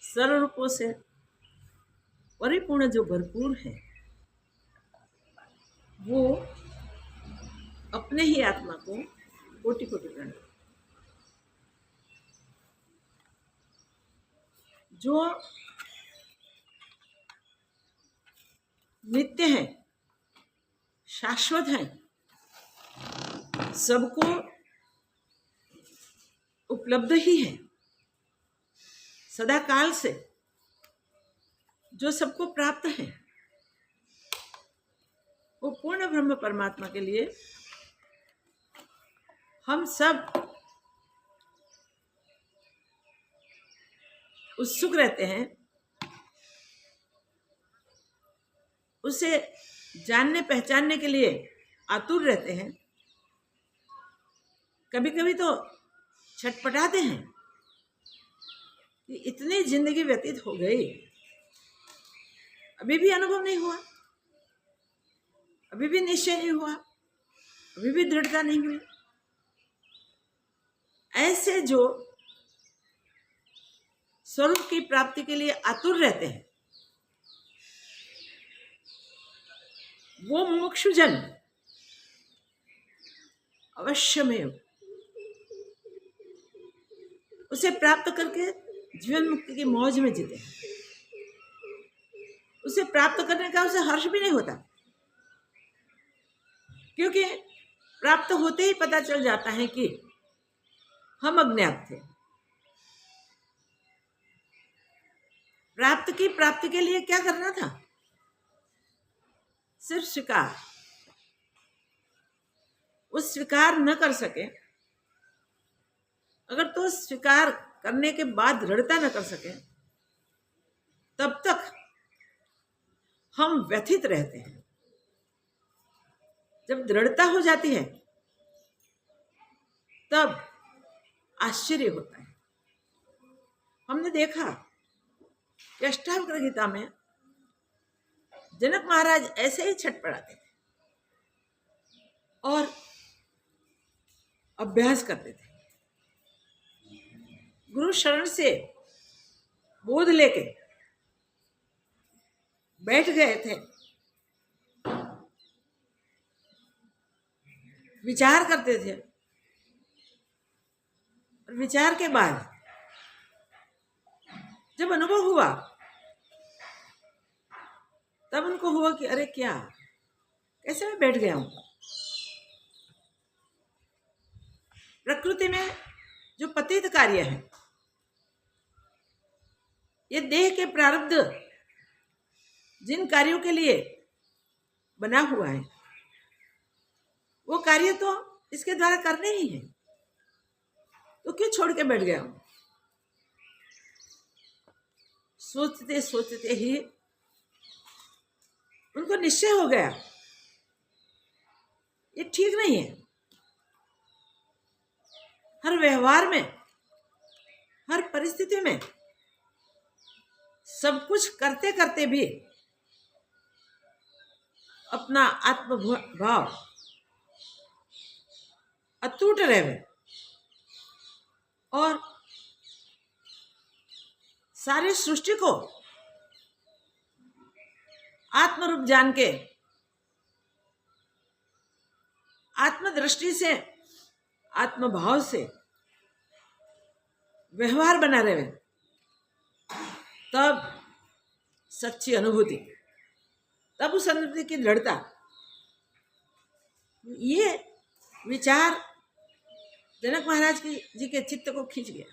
सर्व रूपों से परिपूर्ण जो भरपूर है, वो अपने ही आत्मा को कोटि कोटि प्रणाम। जो नित्य है, शाश्वत है, सबको उपलब्ध ही है, सदा काल से जो सबको प्राप्त है, वो पूर्ण ब्रह्म परमात्मा के लिए हम सब उत्सुक रहते हैं, उसे जानने पहचानने के लिए आतुर रहते हैं। कभी कभी तो छटपटाते हैं कि इतनी जिंदगी व्यतीत हो गई, अभी भी अनुभव नहीं हुआ, अभी भी निश्चय नहीं हुआ, अभी भी दृढ़ता नहीं हुई। ऐसे जो स्वरूप की प्राप्ति के लिए आतुर रहते हैं, वो मुमुक्षुजन अवश्यमेव उसे प्राप्त करके जीवन मुक्ति की मौज में जीते हैं। उसे प्राप्त करने का उसे हर्ष भी नहीं होता, क्योंकि प्राप्त होते ही पता चल जाता है कि हम अज्ञात थे। प्राप्ति के लिए क्या करना था? सिर्फ स्वीकार। वो स्वीकार न कर सके, अगर तो स्वीकार करने के बाद दृढ़ता न कर सके, तब तक हम व्यथित रहते हैं। जब दृढ़ता हो जाती है तब आश्चर्य होता है। हमने देखा कि अष्टावक्र गीता में जनक महाराज ऐसे ही छटपटाते थे और अभ्यास करते थे। गुरु शरण से बोध लेके बैठ गए थे, विचार करते थे, और विचार के बाद जब अनुभव हुआ तब उनको हुआ कि अरे क्या, कैसे मैं बैठ गया हूं। प्रकृति में जो पतित कार्य है, ये देह के प्रारब्ध जिन कार्यों के लिए बना हुआ है, वो कार्य तो इसके द्वारा करने ही है, तो क्यों छोड़ के बैठ गया हूं। सोचते सोचते ही उनको निश्चय हो गया, ये ठीक नहीं है। हर व्यवहार में, हर परिस्थिति में, सब कुछ करते करते भी अपना आत्मभाव अटूट रहे और सारी सृष्टि को आत्मरूप जान के आत्मदृष्टि से, आत्मभाव से व्यवहार बना रहे, तब सच्ची अनुभूति, तब उस अनुभूति की दृढ़ता। ये विचार जनक महाराज जी के चित्त को खींच गया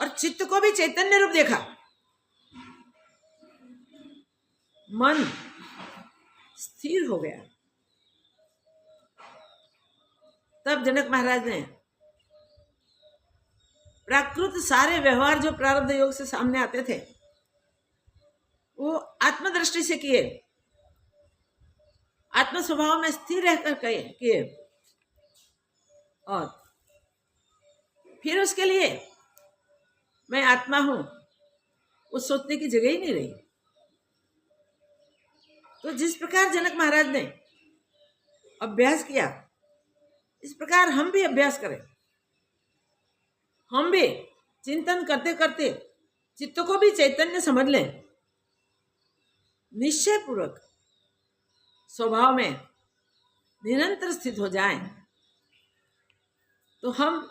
और चित्त को भी चैतन्य रूप देखा। मन स्थिर हो गया। तब जनक महाराज ने प्राकृत सारे व्यवहार जो प्रारब्ध योग से सामने आते थे, वो आत्मदृष्टि से किए, आत्म स्वभाव में स्थिर रहकर किए, और फिर उसके लिए मैं आत्मा हूं, वो सोचने की जगह ही नहीं रही। तो जिस प्रकार जनक महाराज ने अभ्यास किया, इस प्रकार हम भी अभ्यास करें। हम भी चिंतन करते करते चित्त को भी चैतन्य समझ लें, निश्चय पूर्वक स्वभाव में निरंतर स्थित हो जाएं, तो हम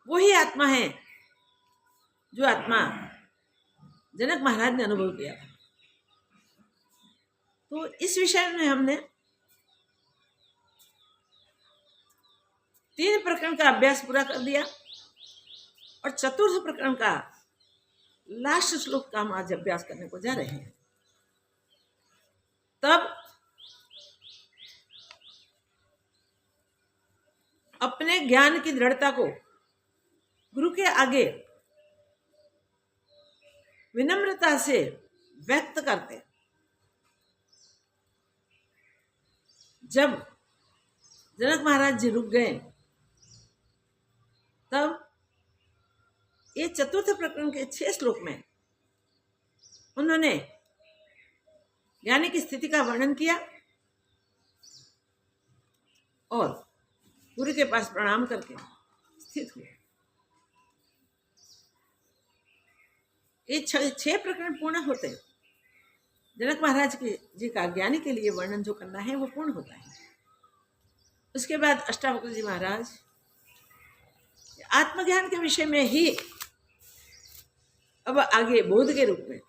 वही आत्मा है जो आत्मा जनक महाराज ने अनुभव किया था। तो इस विषय में हमने 3 प्रकरण का अभ्यास पूरा कर दिया और 4th प्रकरण का लास्ट श्लोक का हम आज अभ्यास करने को जा रहे हैं। तब अपने ज्ञान की दृढ़ता को गुरु के आगे विनम्रता से व्यक्त करते। जब जनक महाराज जी रुक गए, तब ये 4th प्रकरण के 6 श्लोक में उन्होंने ज्ञानी की स्थिति का वर्णन किया और गुरु के पास प्रणाम करके स्थित हुए। ये 6 प्रकरण पूर्ण होते, जनक महाराज जी का ज्ञानी के लिए वर्णन जो करना है वो पूर्ण होता है। उसके बाद अष्टावक्र जी महाराज आत्मज्ञान के विषय में ही अब आगे बोध के रूप में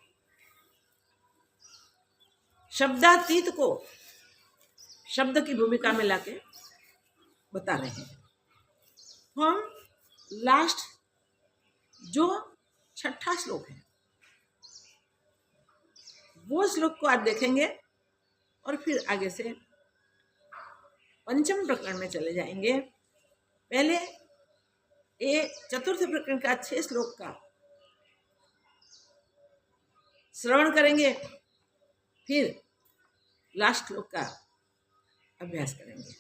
शब्दातीत को शब्द की भूमिका में लाके बता रहे हैं। हम लास्ट जो 6ठा श्लोक है वो श्लोक को आज देखेंगे और फिर आगे से 5th प्रकरण में चले जाएंगे। पहले ये 4th प्रकरण का 6 श्लोक का श्रवण करेंगे, फिर लास्ट श्लोक का अभ्यास करेंगे।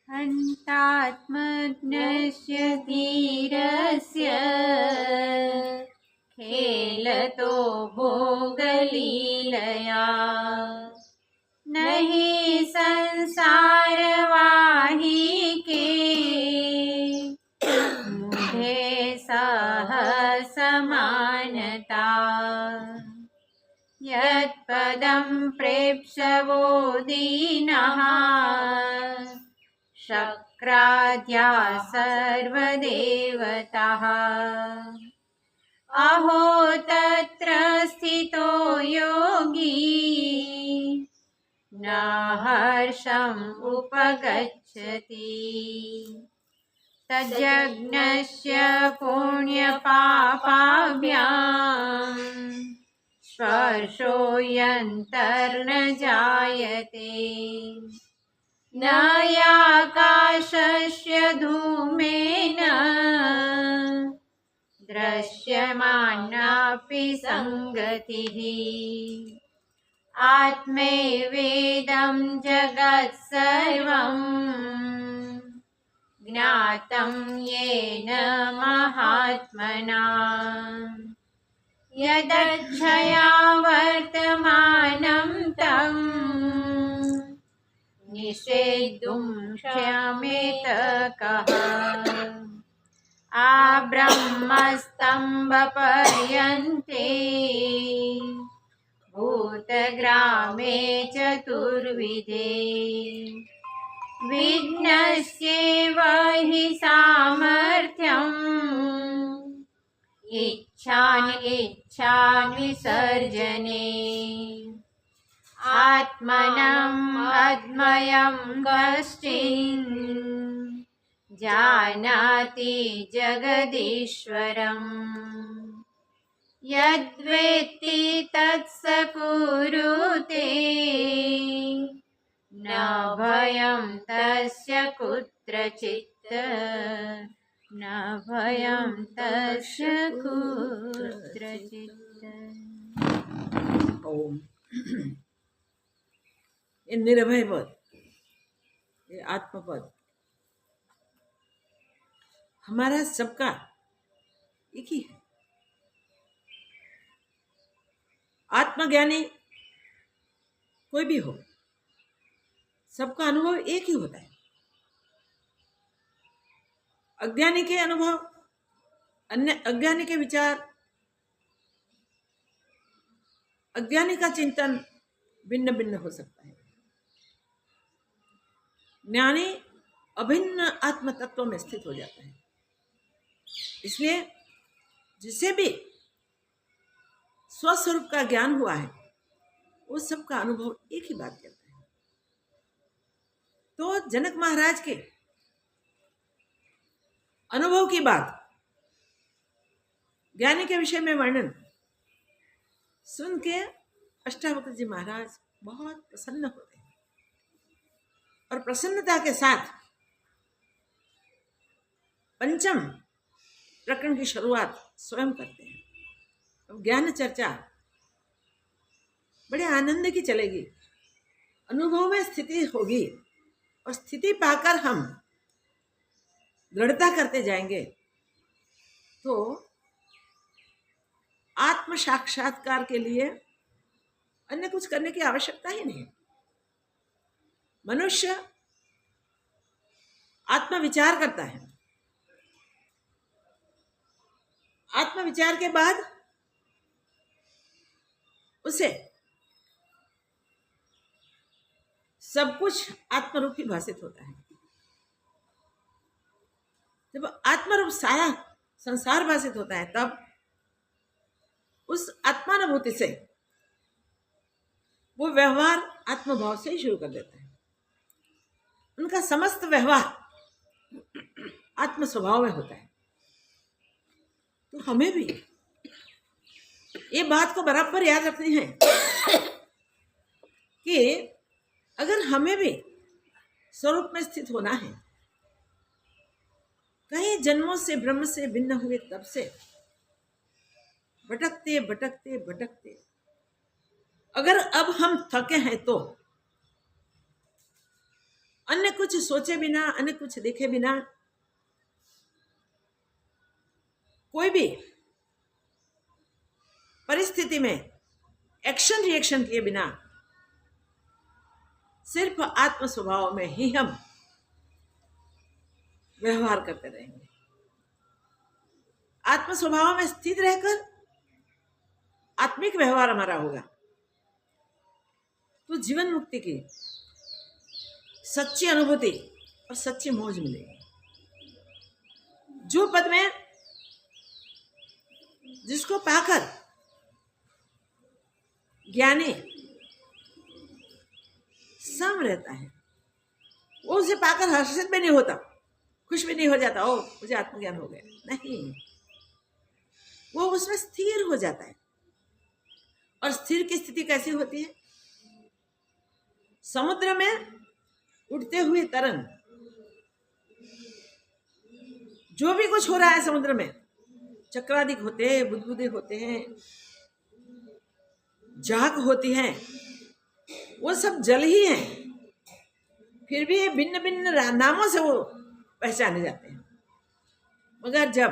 हन्तात्मज्ञस्य धीरस्य खेलतो भोगलीलया नहि संसारवाहिके मुझे सह समानता यत्पदं प्रेप्सवो दीनः शक्राद्या सर्वदेवताः अहो तत्र स्थितो योगी न हर्षम् उपगच्छति तज्जज्ञस्य पुण्यपापाभ्याम् स्पर्शोऽयन्तर्न जायते न याकाशस्य धूमेन दृश्यमानापि संगतिः आत्मैवेदं जगत् सर्वं ज्ञातं येन महात्मना यदच्छया वर्तमानं तं निषेद्धुं क्षमेत कः आब्रह्मस्तम्भपर्यन्ते भूतग्रामे चतुर्विधे विघ्नस्यैव हि सामर्थ्यम् इच्छान् विसर्जने आत्मनम् अद्मयं कश्चिन् जानाति जगदीश्वरम् यद्वेत्ति तत्स कुरुते न भयं तस्य कुत्रचित् न भयं तस्य कुत्रचित्। ओम। ये निर्भय पद, ये आत्मपद हमारा सबका एक ही है। आत्मज्ञानी कोई भी हो, सबका अनुभव एक ही होता है। अज्ञानी के अनुभव, अन्य अज्ञानी के विचार, अज्ञानी का चिंतन भिन्न भिन्न हो सकता है। ज्ञानी अभिन्न आत्म तत्व में स्थित हो जाता है। इसलिए जिसे भी स्वस्वरूप का ज्ञान हुआ है वो सबका अनुभव एक ही बात करता है। तो जनक महाराज के अनुभव की बात, ज्ञानी के विषय में वर्णन सुन के अष्टावक्र जी महाराज बहुत प्रसन्न होते हैं और प्रसन्नता के साथ पंचम प्रकरण की शुरुआत स्वयं करते हैं। अब ज्ञान चर्चा बड़े आनंद की चलेगी, अनुभव में स्थिति होगी और स्थिति पाकर हम दृढ़ता करते जाएंगे तो आत्म साक्षात्कार के लिए अन्य कुछ करने की आवश्यकता ही नहीं। मनुष्य आत्मविचार करता है, आत्मविचार के बाद उसे सब कुछ आत्मरूपी भाषित होता है। जब आत्मरूप सारा संसार भाषित होता है तब उस आत्मानुभूति से वो व्यवहार आत्मभाव से ही शुरू कर देता है। उनका समस्त व्यवहार आत्म स्वभाव में होता है। तो हमें भी ये बात को बराबर याद रखनी है कि अगर हमें भी स्वरूप में स्थित होना है, कई जन्मों से ब्रह्म से भिन्न हुए तब से भटकते भटकते भटकते अगर अब हम थके हैं तो अन्य कुछ सोचे बिना, अन्य कुछ देखे बिना, कोई भी परिस्थिति में एक्शन रिएक्शन किए बिना सिर्फ आत्म स्वभाव में ही हम व्यवहार करते रहेंगे। आत्म स्वभाव में स्थित रहकर आत्मिक व्यवहार हमारा होगा तो जीवन मुक्ति की सच्ची अनुभूति और सच्ची मौज मिलेगी। जो पद में जिसको पाकर ज्ञानी सम रहता है, वो उसे पाकर हर्षित भी नहीं होता, खुश भी नहीं हो जाता, ओ मुझे आत्मज्ञान हो गया, नहीं, वो उसमें स्थिर हो जाता है। और स्थिर की स्थिति कैसी होती है? समुद्र में उठते हुए तरंग, जो भी कुछ हो रहा है समुद्र में, चक्रादिक होते हैं, बुदबुदे होते हैं, झाग होती हैं, वो सब जल ही हैं, फिर भी भिन्न भिन्न नामों से वो पहचाने जाते हैं। मगर जब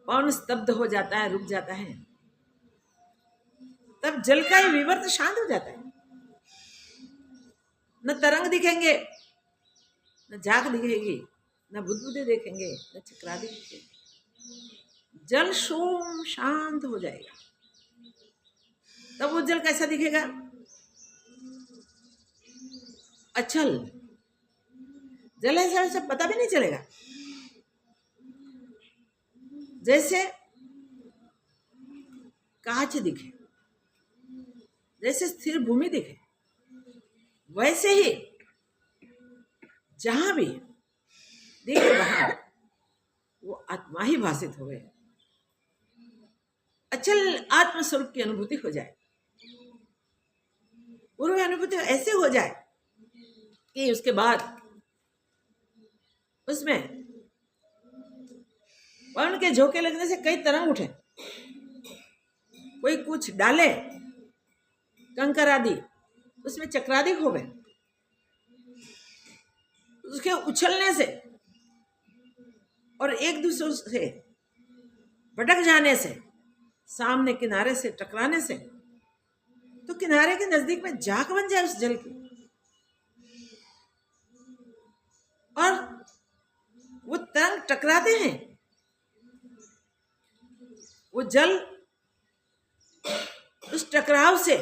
पवन स्तब्ध हो जाता है, रुक जाता है, तब जल का ये विवर्त शांत हो जाता है। न तरंग दिखेंगे, न झाग दिखेगी, न बुदबुदे देखेंगे, न चक्रादि दिखेंगे। जल शोम शांत हो जाएगा। तब वो जल कैसा दिखेगा? अचल जल ऐसा वैसा पता भी नहीं चलेगा। जैसे कांच दिखे, जैसे स्थिर भूमि दिखे, वैसे ही जहां भी दिखे वहां वो आत्मा ही भाषित हो गए, अचल आत्मस्वरूप की अनुभूति हो जाए। पूर्व अनुभूति ऐसे हो जाए कि उसके बाद उसमें पवन के झोंके लगने से कई तरंग उठे, कोई कुछ डाले, कंकर आदि, उसमें चक्रादिक हो गए। उसके उछलने से और एक दूसरे से भटक जाने से, सामने किनारे से टकराने से, तो किनारे के नजदीक में झाग बन जाए उस जल की, और वो तरंग टकराते हैं, वो जल उस टकराव से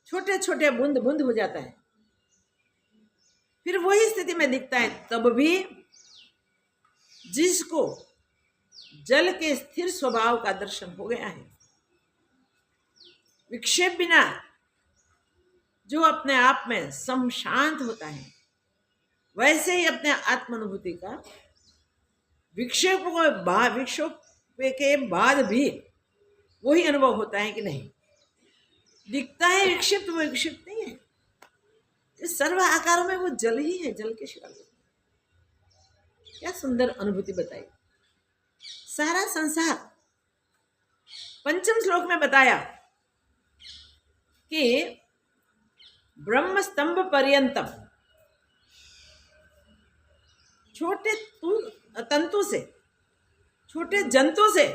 छोटे छोटे बूंद बूंद हो जाता है। फिर वही स्थिति में दिखता है। तब भी जिसको जल के स्थिर स्वभाव का दर्शन हो गया है, विक्षेप बिना जो अपने आप में सम शांत होता है, वैसे ही अपने आत्मानुभूति का विक्षेप के बाद भी वही अनुभव होता है कि नहीं, दिखता है विक्षिप्त, वो विक्षिप्त नहीं है। इस सर्व आकारों में वो जल ही है, जल के शिवा। क्या सुंदर अनुभूति बताई। सारा संसार पंचम श्लोक में बताया कि ब्रह्म स्तंभ पर्यंतम, छोटे तंतु से, छोटे जंतु से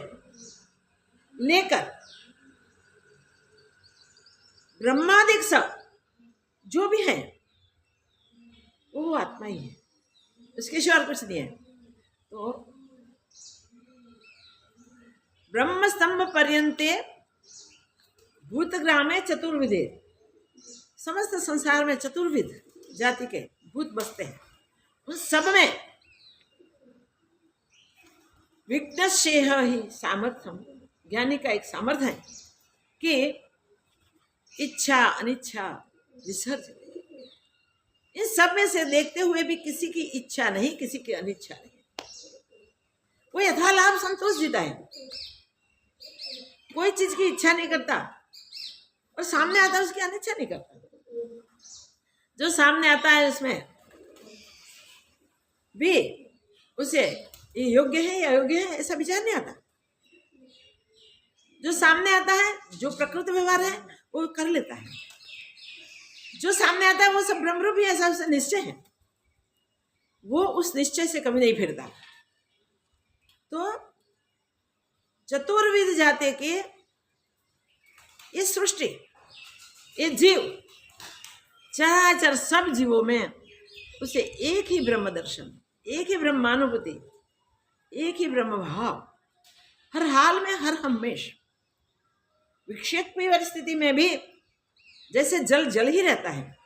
लेकर ब्रह्मादिक सब जो भी है वो आत्मा ही है, इसके सिवा और कुछ नहीं है। तो ब्रह्म स्तंभ पर्यंते भूतग्रामे चतुर्विधे, समस्त संसार में चतुर्विध जाति के भूत बसते हैं। उन सब में विज्ञस्येह ही सामर्थ्यम, ज्ञानी का एक सामर्थ्य है कि इच्छा अनिच्छा विसर्जन, इन सब में से देखते हुए भी किसी की इच्छा नहीं, किसी की अनिच्छा नहीं, वो यथालाभ संतोष जीता है, कोई चीज की इच्छा नहीं करता और सामने आता है उसकी अनिच्छा नहीं करता। जो सामने आता है उसमें भी उसे ये योग्य है या अयोग्य है ऐसा विचार नहीं आता। जो सामने आता है, जो प्रकृत व्यवहार है वो कर लेता है। जो सामने आता है वो सब ब्रह्मरूप ही ऐसा उसे निश्चय है, वो उस निश्चय से कभी नहीं फिरता। तो चतुर्विध जाति के ये सृष्टि, ये जीव, चराचर सब जीवों में उसे एक ही ब्रह्म दर्शन, एक ही ब्रह्मानुभूति, एक ही ब्रह्म भाव, हर हाल में, हर हमेश, विक्षेप की परिस्थिति में भी जैसे जल जल ही रहता है,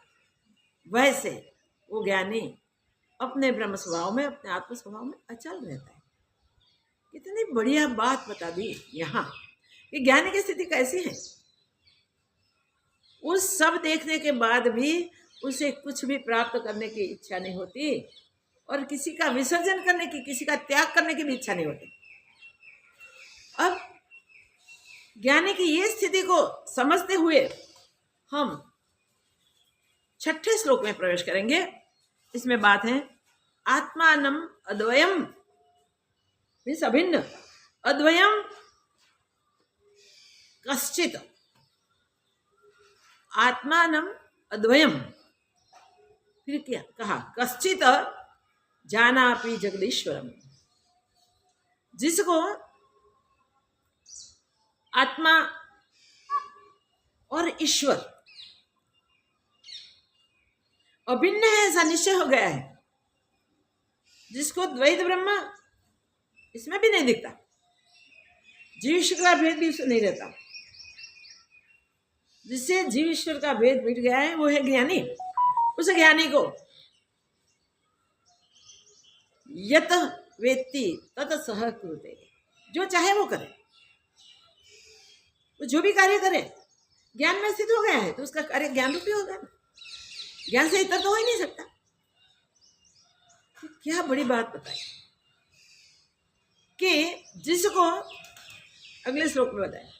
वैसे वो ज्ञानी अपने ब्रह्म स्वभाव में, अपने आत्म स्वभाव में अचल रहता है। कितनी बढ़िया बात बता दी यहाँ कि ज्ञानी की स्थिति कैसी है। उस सब देखने के बाद भी उसे कुछ भी प्राप्त करने की इच्छा नहीं होती और किसी का विसर्जन करने की, किसी का त्याग करने की भी इच्छा नहीं होती। अब ज्ञानी की ये स्थिति को समझते हुए हम 6ठे श्लोक में प्रवेश करेंगे। इसमें बात है आत्मानम अद्वयम, मीन्स अभिन्न, अद्वयम कश्चित, आत्मानम अद्वयम। फिर क्या कहा, कश्चित जानापि जगदीश्वरम, जिसको आत्मा और ईश्वर अभिन्न है ऐसा निश्चय हो गया है, जिसको द्वैत ब्रह्म इसमें भी नहीं दिखता, जीव ईश्वर का भेद भी उससे नहीं रहता, जिससे जीव ईश्वर का भेद मिट गया है वो है ज्ञानी। उस ज्ञानी को यत वेत्ति तत सह कुरुते, जो चाहे वो करे, वो जो भी कार्य करे, ज्ञान में स्थित हो गया है तो उसका कार्य ज्ञान रूपी होगा, ज्ञान से इतर तो हो ही नहीं सकता। तो क्या बड़ी बात बताई कि जिसको अगले श्लोक में बताया,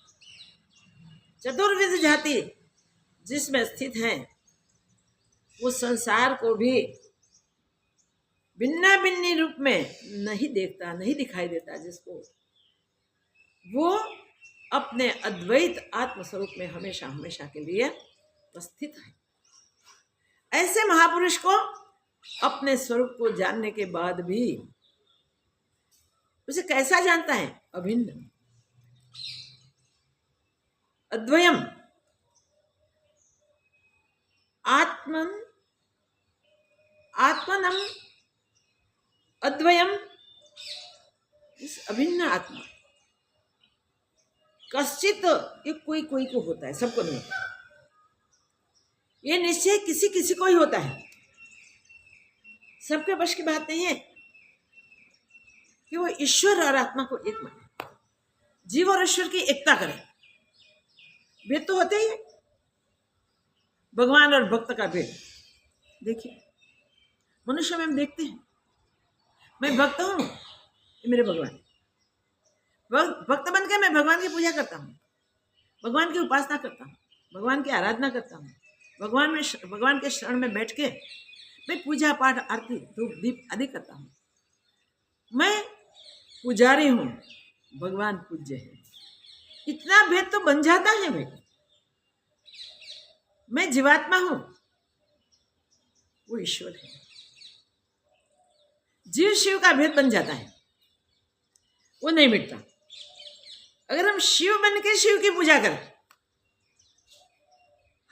चतुर्विध जाति जिसमें स्थित है, वो संसार को भी भिन्ना भिन्नी रूप में नहीं देखता, नहीं दिखाई देता, जिसको वो अपने अद्वैत आत्मस्वरूप में हमेशा हमेशा के लिए उपस्थित है। ऐसे महापुरुष को अपने स्वरूप को जानने के बाद भी उसे कैसा जानता है, अभिन्न, अद्वयम, आत्मनम अद्वयम, इस अभिन्न आत्मा, कश्चित, ये कोई कोई को होता है, सबको नहीं होता। ये निश्चय किसी किसी को ही होता है, सबके वश की बात नहीं है कि वो ईश्वर और आत्मा को एक माने, जीव और ईश्वर की एकता करें। भेद तो होते ही है, भगवान और भक्त का भेद। देखिए मनुष्य में हम देखते हैं, मैं भक्त हूं, ये मेरे भगवान। भक्त बन के मैं भगवान की पूजा करता हूँ, भगवान की उपासना करता हूँ, भगवान की आराधना करता हूँ, भगवान के शरण में बैठ के मैं पूजा पाठ आरती धूप दीप आदि करता हूँ। मैं पुजारी हूँ, भगवान पूज्य है। इतना भेद तो बन जाता है भाई। मैं जीवात्मा हूं, वो ईश्वर है। जीव शिव का भेद बन जाता है, वो नहीं मिटता। अगर हम शिव बन के शिव की पूजा करें,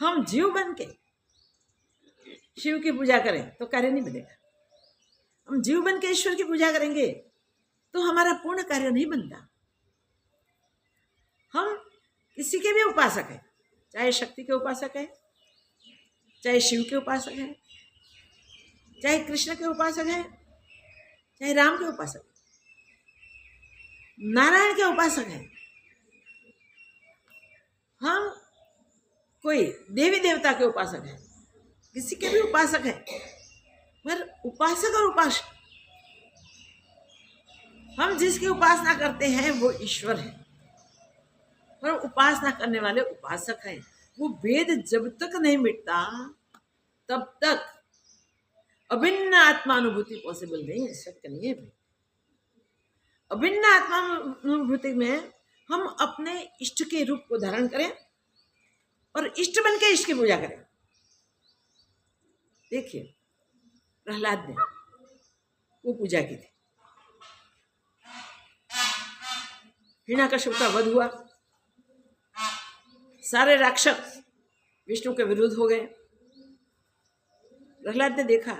हम जीव बन के शिव की पूजा करें तो कार्य नहीं बनेगा। हम जीव बन के ईश्वर की पूजा करेंगे तो हमारा पूर्ण कार्य नहीं बनता। हम किसी के भी उपासक हैं, चाहे शक्ति के उपासक है, चाहे शिव के उपासक है, चाहे कृष्ण के उपासक है, चाहे राम के उपासक, नारायण के उपासक है, हम कोई देवी देवता के उपासक है, किसी के भी उपासक है, मगर उपासक और उपासक, हम जिसकी उपासना करते हैं वो ईश्वर है और उपासना करने वाले उपासक हैं। वो भेद जब तक नहीं मिटता तब तक अभिन्न आत्मानुभूति पॉसिबल नहीं है, शक्य नहीं है। अभिन्न आत्मानुभूति में हम अपने इष्ट के रूप को धारण करें और इष्ट बन के इष्ट की पूजा करें। देखिए प्रहलाद ने वो पूजा की थी, हिरण्यकश्यप का वध हुआ, सारे राक्षस विष्णु के विरुद्ध हो गए। प्रहलाद ने देखा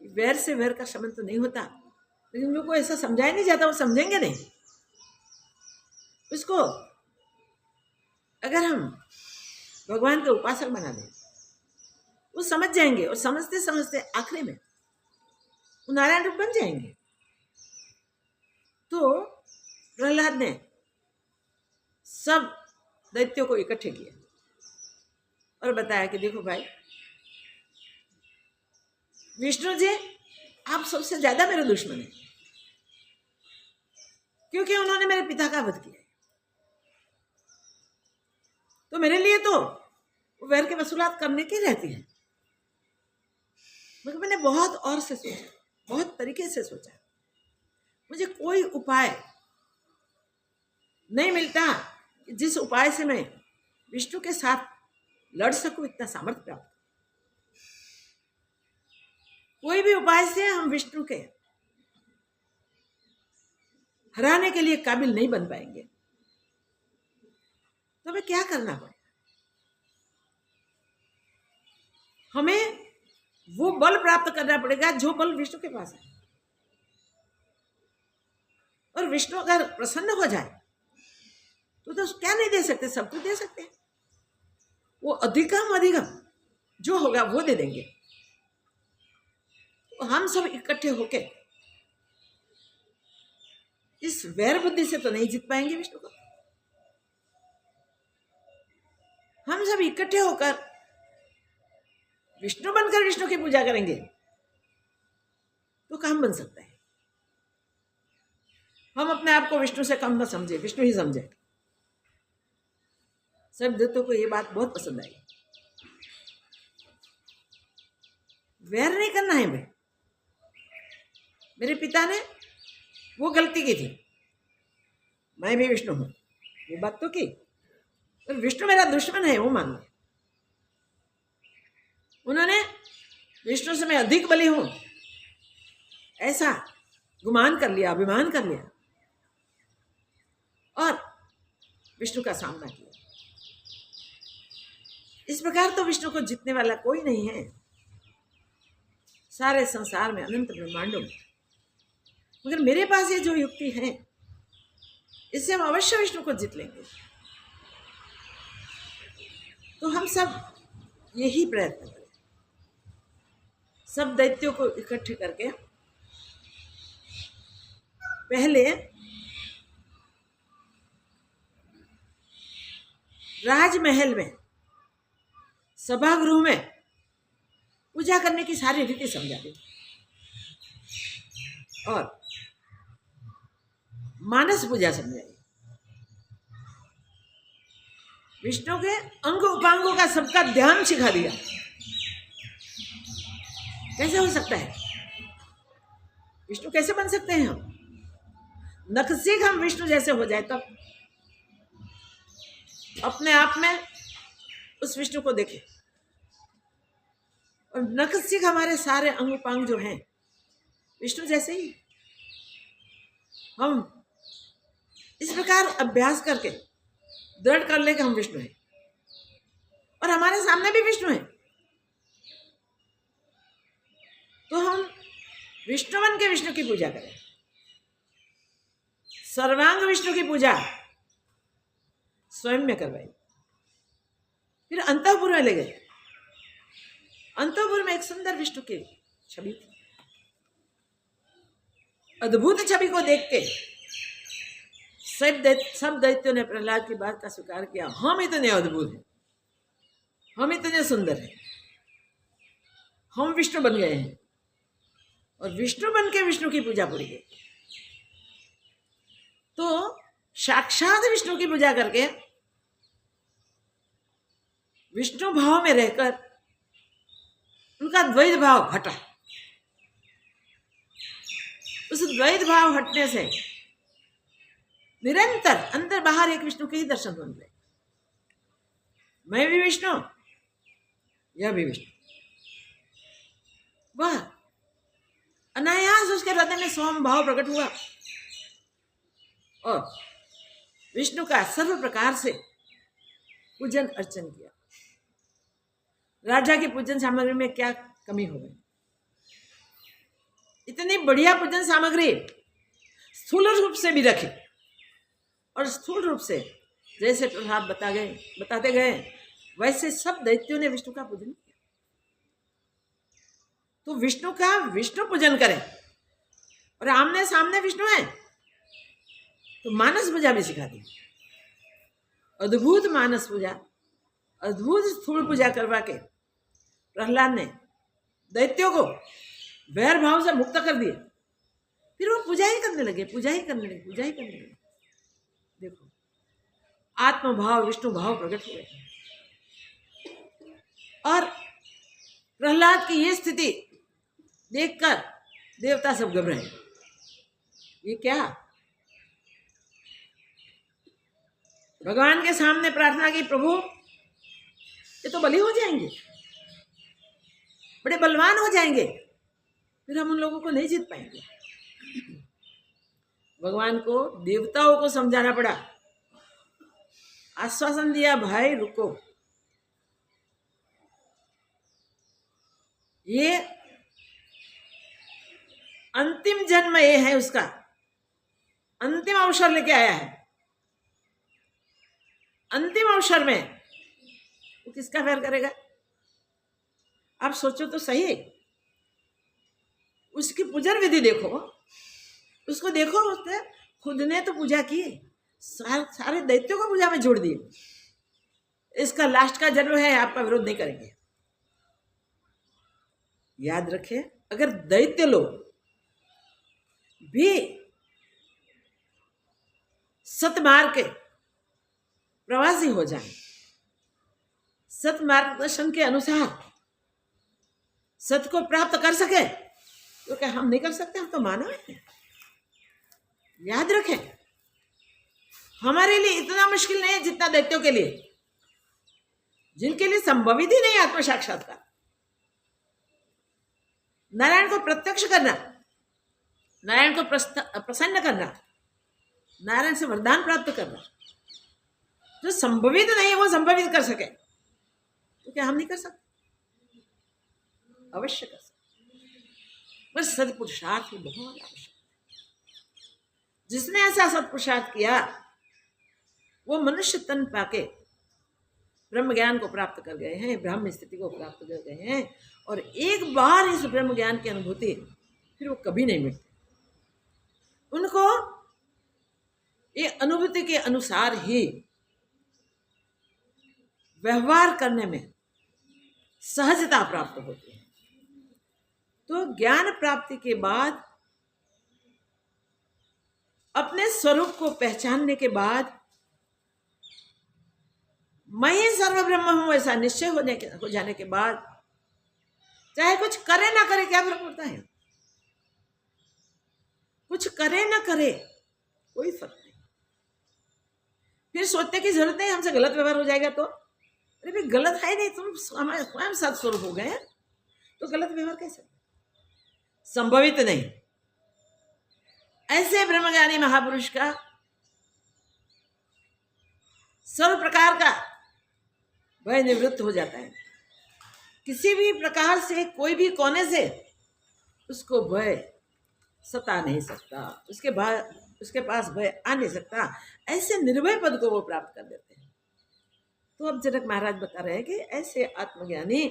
कि वैर से वैर का शमन तो नहीं होता, लेकिन उन लोगों को ऐसा समझाया नहीं जाता, वो समझेंगे नहीं उसको। अगर हम भगवान के उपासक बना दें, वो समझ जाएंगे और समझते समझते आखिरी में वो नारायण रूप बन जाएंगे। तो प्रहलाद ने सब दैत्यों को इकट्ठे किया और बताया कि देखो भाई, विष्णु जी आप सबसे ज्यादा मेरे दुश्मन हैं, क्योंकि उन्होंने मेरे पिता का वध किया। तो मेरे लिए तो वैर की वसूलात करने की रहती है, मगर मैंने बहुत और से सोचा, बहुत तरीके से सोचा, मुझे कोई उपाय नहीं मिलता जिस उपाय से मैं विष्णु के साथ लड़ सकूं, इतना सामर्थ्य प्राप्त। कोई भी उपाय से हम विष्णु के हराने के लिए काबिल नहीं बन पाएंगे। तो हमें क्या करना पड़ेगा? हमें वो बल प्राप्त करना पड़ेगा जो बल विष्णु के पास है। और विष्णु अगर प्रसन्न हो जाए तो क्या नहीं दे सकते, सब कुछ दे सकते हैं। वो अधिकम जो होगा वो दे देंगे। तो हम सब इकट्ठे होके इस वैर बुद्धि से तो नहीं जीत पाएंगे विष्णु को। हम सब इकट्ठे होकर विष्णु बनकर विष्णु की पूजा करेंगे तो काम बन सकता है। हम अपने आप को विष्णु से कम न समझे, विष्णु ही समझे। सब देवताओं को ये बात बहुत पसंद आई। वैर नहीं करना है भाई। मेरे पिता ने वो गलती की थी, मैं भी विष्णु हूं, ये बात तो की, पर विष्णु मेरा दुश्मन है वो मान लिया। उन्होंने विष्णु से मैं अधिक बली हूं ऐसा गुमान कर लिया, अभिमान कर लिया और विष्णु का सामना किया। इस प्रकार तो विष्णु को जीतने वाला कोई नहीं है। सारे संसार में, अनंत ब्रह्मांडों में। मगर मेरे पास ये जो युक्ति है, इससे हम अवश्य विष्णु को जीत लेंगे। तो हम सब यही प्रयत्न करें, सब दैत्यों को इकट्ठे करके पहले राजमहल में, सभागृह में पूजा करने की सारी रीति समझा दी, और मानस पूजा समझाई। विष्णु के अंग उपांगों का सबका ध्यान सिखा दिया। कैसे हो सकता है? विष्णु कैसे बन सकते हैं हम? नखसीख हम विष्णु जैसे हो जाए तब अपने आप में उस विष्णु को देखें, और नखसीख हमारे सारे अंग उपांग जो हैं विष्णु जैसे ही। हम इस प्रकार अभ्यास करके दृढ़ कर ले कि हम विष्णु हैं, और हमारे सामने भी विष्णु हैं। तो हम विष्णु बन के विष्णु की पूजा करें, सर्वांग विष्णु की पूजा स्वयं में करवाई। फिर अंतःपुर में ले गए। अंतःपुर में एक सुंदर विष्णु की छवि थी। अद्भुत छवि को देख के सब दैत्यों ने प्रहलाद की बात का स्वीकार किया। हम इतने अद्भुत हैं, हम इतने सुंदर हैं, हम विष्णु बन गए हैं, और विष्णु बन के विष्णु की पूजा पूरी गई। तो साक्षात विष्णु की पूजा करके विष्णु भाव में रहकर उनका द्वैत भाव हटा। उस द्वैत भाव हटने से निरंतर अंदर बाहर एक विष्णु के ही दर्शन बन गए। मैं भी विष्णु, यह भी विष्णु। वह अनायास उसके हृदय में सोम भाव प्रकट हुआ, और विष्णु का सर्व प्रकार से पूजन अर्चन किया। राजा की पूजन सामग्री में क्या कमी हो गई? इतनी बढ़िया पूजन सामग्री स्थूल रूप से भी रखी, और स्थूल रूप से जैसे प्रहलाद बताते गए वैसे सब दैत्यों ने विष्णु का पूजन किया। तो विष्णु का विष्णु पूजन करें, और आमने सामने विष्णु है तो मानस पूजा भी सिखा दी। अद्भुत मानस पूजा, अद्भुत स्थूल पूजा करवा के प्रहलाद ने दैत्यों को वैर भाव से मुक्त कर दिए। फिर वो पूजा ही करने लगे। देखो, आत्मभाव विष्णु भाव प्रकट हुए, और प्रहलाद की ये स्थिति देखकर देवता सब घबराए। ये क्या? भगवान के सामने प्रार्थना की, प्रभु ये तो बलि हो जाएंगे, बड़े बलवान हो जाएंगे, फिर हम उन लोगों को नहीं जीत पाएंगे। भगवान को देवताओं को समझाना पड़ा, आश्वासन दिया, भाई रुको, ये अंतिम जन्म ये है, उसका अंतिम अवसर लेके आया है। अंतिम अवसर में वो किसका वैर करेगा? आप सोचो तो सही। उसकी पूजन विधि देखो, उसको देखो। उसने खुद ने तो पूजा की, सारे दैत्यों को पूजा में जोड़ दिए। इसका लास्ट का जन्म है, आपका विरोध नहीं करेंगे। याद रखें, अगर दैत्य लोग भी सतमार्ग के प्रवासी हो जाए, सत मार्गदर्शन के अनुसार सत्य को प्राप्त कर सके, तो क्या हम नहीं कर सकते? हम तो मानव हैं। याद रखें, हमारे लिए इतना मुश्किल नहीं है जितना दैत्यों के लिए, जिनके लिए संभवित ही नहीं आत्म साक्षात्कार। नारायण को प्रत्यक्ष करना, नारायण को प्रसन्न करना, नारायण से वरदान प्राप्त करना, जो संभवित नहीं है वो संभवित कर सके, तो क्या हम नहीं कर सकते? अवश्य कर सकते। बस सत्पुरुषार्थ ही बहुत आवश्यक। जिसने ऐसा सत्पुरुषार्थ किया वो मनुष्य तन पाके ब्रह्म ज्ञान को प्राप्त कर गए हैं, ब्रह्म स्थिति को प्राप्त कर गए हैं। और एक बार इस ब्रह्म ज्ञान की अनुभूति फिर वो कभी नहीं मिटती। उनको ये अनुभूति के अनुसार ही व्यवहार करने में सहजता प्राप्त होती है। तो ज्ञान प्राप्ति के बाद अपने स्वरूप को पहचानने के बाद मैं ही सर्व ब्रह्म हूं ऐसा निश्चय हो जाने के बाद चाहे कुछ करे ना करे क्या फर्क पड़ता है? कुछ करे ना करे कोई फर्क नहीं। फिर सोचने की जरूरत नहीं हमसे गलत व्यवहार हो जाएगा तो। अरे भाई गलत है नहीं, तुम स्वयं सत्स्वरूप हो गए तो गलत व्यवहार कैसे? संभवित नहीं। ऐसे ब्रह्मज्ञानी महापुरुष का सर्व प्रकार का भय निवृत्त हो जाता है। किसी भी प्रकार से कोई भी कोने से उसको भय सता नहीं सकता, उसके पास भय आ नहीं सकता। ऐसे निर्भय पद को वो प्राप्त कर देते हैं। तो अब जनक महाराज बता रहे हैं कि ऐसे आत्मज्ञानी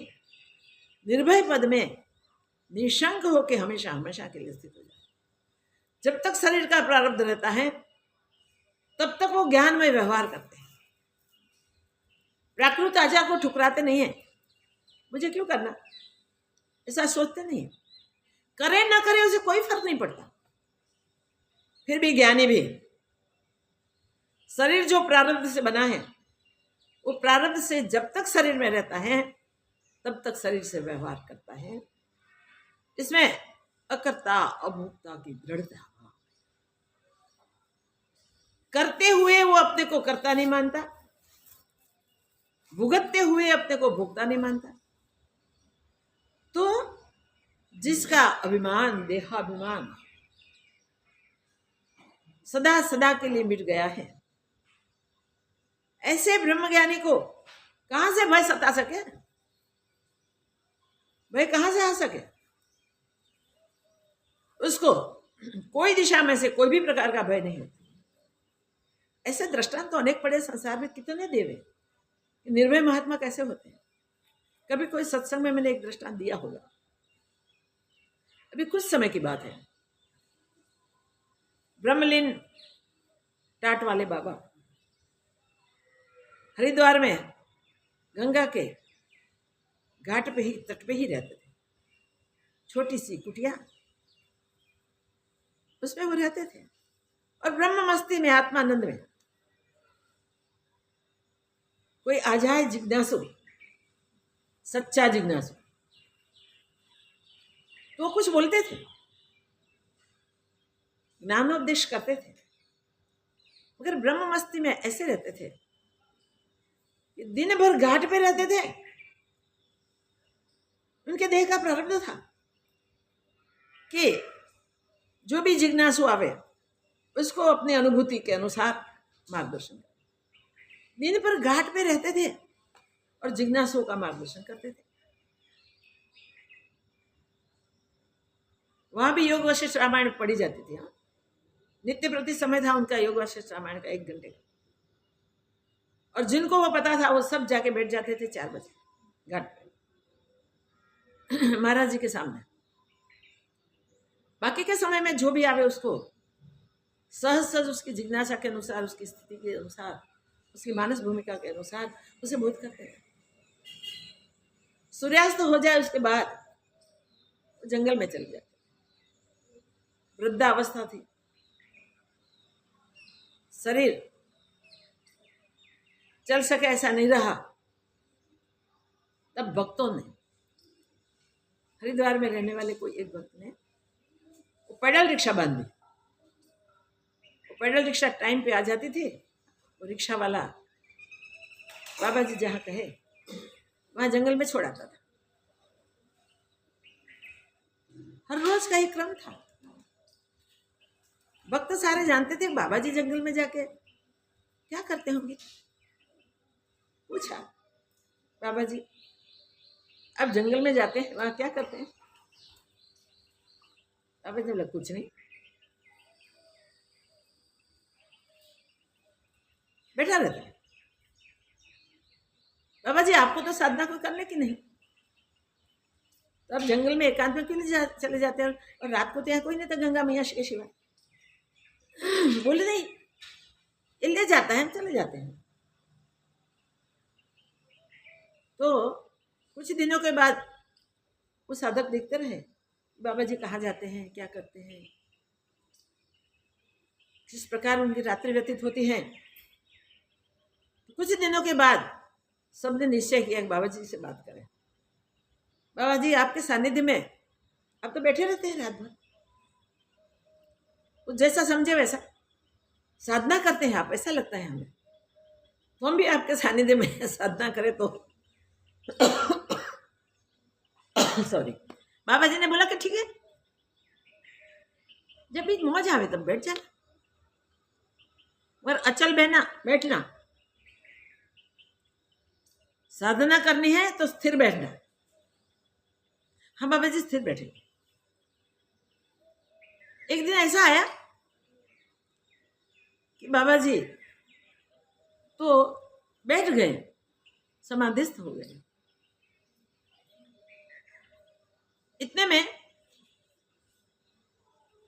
निर्भय पद में निशंक होकर हमेशा हमेशा के लिए स्थित हो जाए। जब तक शरीर का प्रारब्ध रहता है तब तक वो ज्ञान में व्यवहार करते हैं। प्राकृत आजा को ठुकराते नहीं है, मुझे क्यों करना, ऐसा सोचते नहीं। करे ना करे उसे कोई फर्क नहीं पड़ता। फिर भी ज्ञानी भी शरीर जो प्रारब्ध से बना है वो प्रारब्ध से जब तक शरीर में रहता है तब तक शरीर से व्यवहार करता है। इसमें अकर्ता अभोक्ता की दृढ़ता। करते हुए वो अपने को कर्ता नहीं मानता, भुगतते हुए अपने को भोक्ता नहीं मानता। तो जिसका अभिमान, देहाभिमान सदा सदा के लिए मिट गया है, ऐसे ब्रह्मज्ञानी को कहां से भय सता सके? भय कहां से आ सके? उसको कोई दिशा में से कोई भी प्रकार का भय नहीं होता। ऐसे दृष्टांत तो अनेक पड़े संसार में, कितने देवे निर्भय महात्मा कैसे होते हैं। कभी कोई सत्संग में मैंने एक दृष्टांत दिया होगा, अभी कुछ समय की बात है। ब्रह्मलीन टाट वाले बाबा हरिद्वार में गंगा के घाट पे ही, तट पे ही रहते थे। छोटी सी कुटिया, उसमें वो रहते थे और ब्रह्म मस्ती में, आत्मानंद में। कोई आ जाए जिज्ञासु, सच्चा जिज्ञासु, तो कुछ बोलते थे, ज्ञानोपदेश करते थे। मगर ब्रह्म मस्ती में ऐसे रहते थे कि दिन भर घाट पे रहते थे। उनके देह का प्रारब्ध था कि जो भी जिज्ञासु आवे उसको अपनी अनुभूति के अनुसार मार्गदर्शन करे। दिन भर घाट पे रहते थे और जिज्ञासुओं का मार्गदर्शन करते थे। वहां भी योग वशिष्ठ रामायण पढ़ी जाती थी। हाँ, नित्य प्रति समय था उनका योग वशिष्ठ रामायण का 1 घंटे का। और जिनको वो पता था वो सब जाके बैठ जाते थे 4 बजे घाट पे महाराज जी के सामने। बाकी के समय में जो भी आवे उसको सहज सहज उसकी जिज्ञासा के अनुसार, उसकी स्थिति के अनुसार, उसकी मानस भूमिका के अनुसार उसे बोध करते हैं। सूर्यास्त हो जाए उसके बाद जंगल में चले जाते। वृद्धावस्था थी, शरीर चल सके ऐसा नहीं रहा। तब भक्तों ने, हरिद्वार में रहने वाले कोई एक भक्त ने वो पैडल रिक्शा बांध दी। वो पैडल रिक्शा टाइम पे आ जाती थी। वो रिक्शा वाला बाबा जी जहाँ कहे वहां जंगल में छोड़ आता था। हर रोज का ही क्रम था। भक्त सारे जानते थे बाबा जी जंगल में जाके क्या करते होंगे। पूछा, बाबा जी अब जंगल में जाते हैं, वहां क्या करते हैं? बाबा जी बोला कुछ नहीं, बैठा रहता है। बाबा जी आपको तो साधना कोई करने की नहीं, तो आप जंगल में एकांत में क्यों नहीं चले जाते हैं? और रात को तो यहाँ कोई नहीं था गंगा मैया के सिवा। बोले नहीं, ये ले जाता है, हम चले जाते हैं। तो कुछ दिनों के बाद वो साधक देखते रहे बाबा जी कहाँ जाते हैं, क्या करते हैं, किस प्रकार उनकी रात्रि व्यतीत होती है। कुछ दिनों के बाद सबने निश्चय किया कि बाबा जी से बात करें। बाबा जी आपके सानिध्य में आप तो बैठे रहते हैं रात भर, तो जैसा समझे वैसा साधना करते हैं आप, ऐसा लगता है हमें, तो हम भी आपके सानिध्य में साधना करें तो सॉरी। बाबा जी ने बोला कि ठीक है, जब भी मौज आवे तब बैठ जाना, और अचल बैठना, साधना करनी है तो स्थिर बैठना। हम बाबा जी स्थिर बैठे। एक दिन ऐसा आया कि बाबा जी तो बैठ गए, समाधिस्थ हो गए। इतने में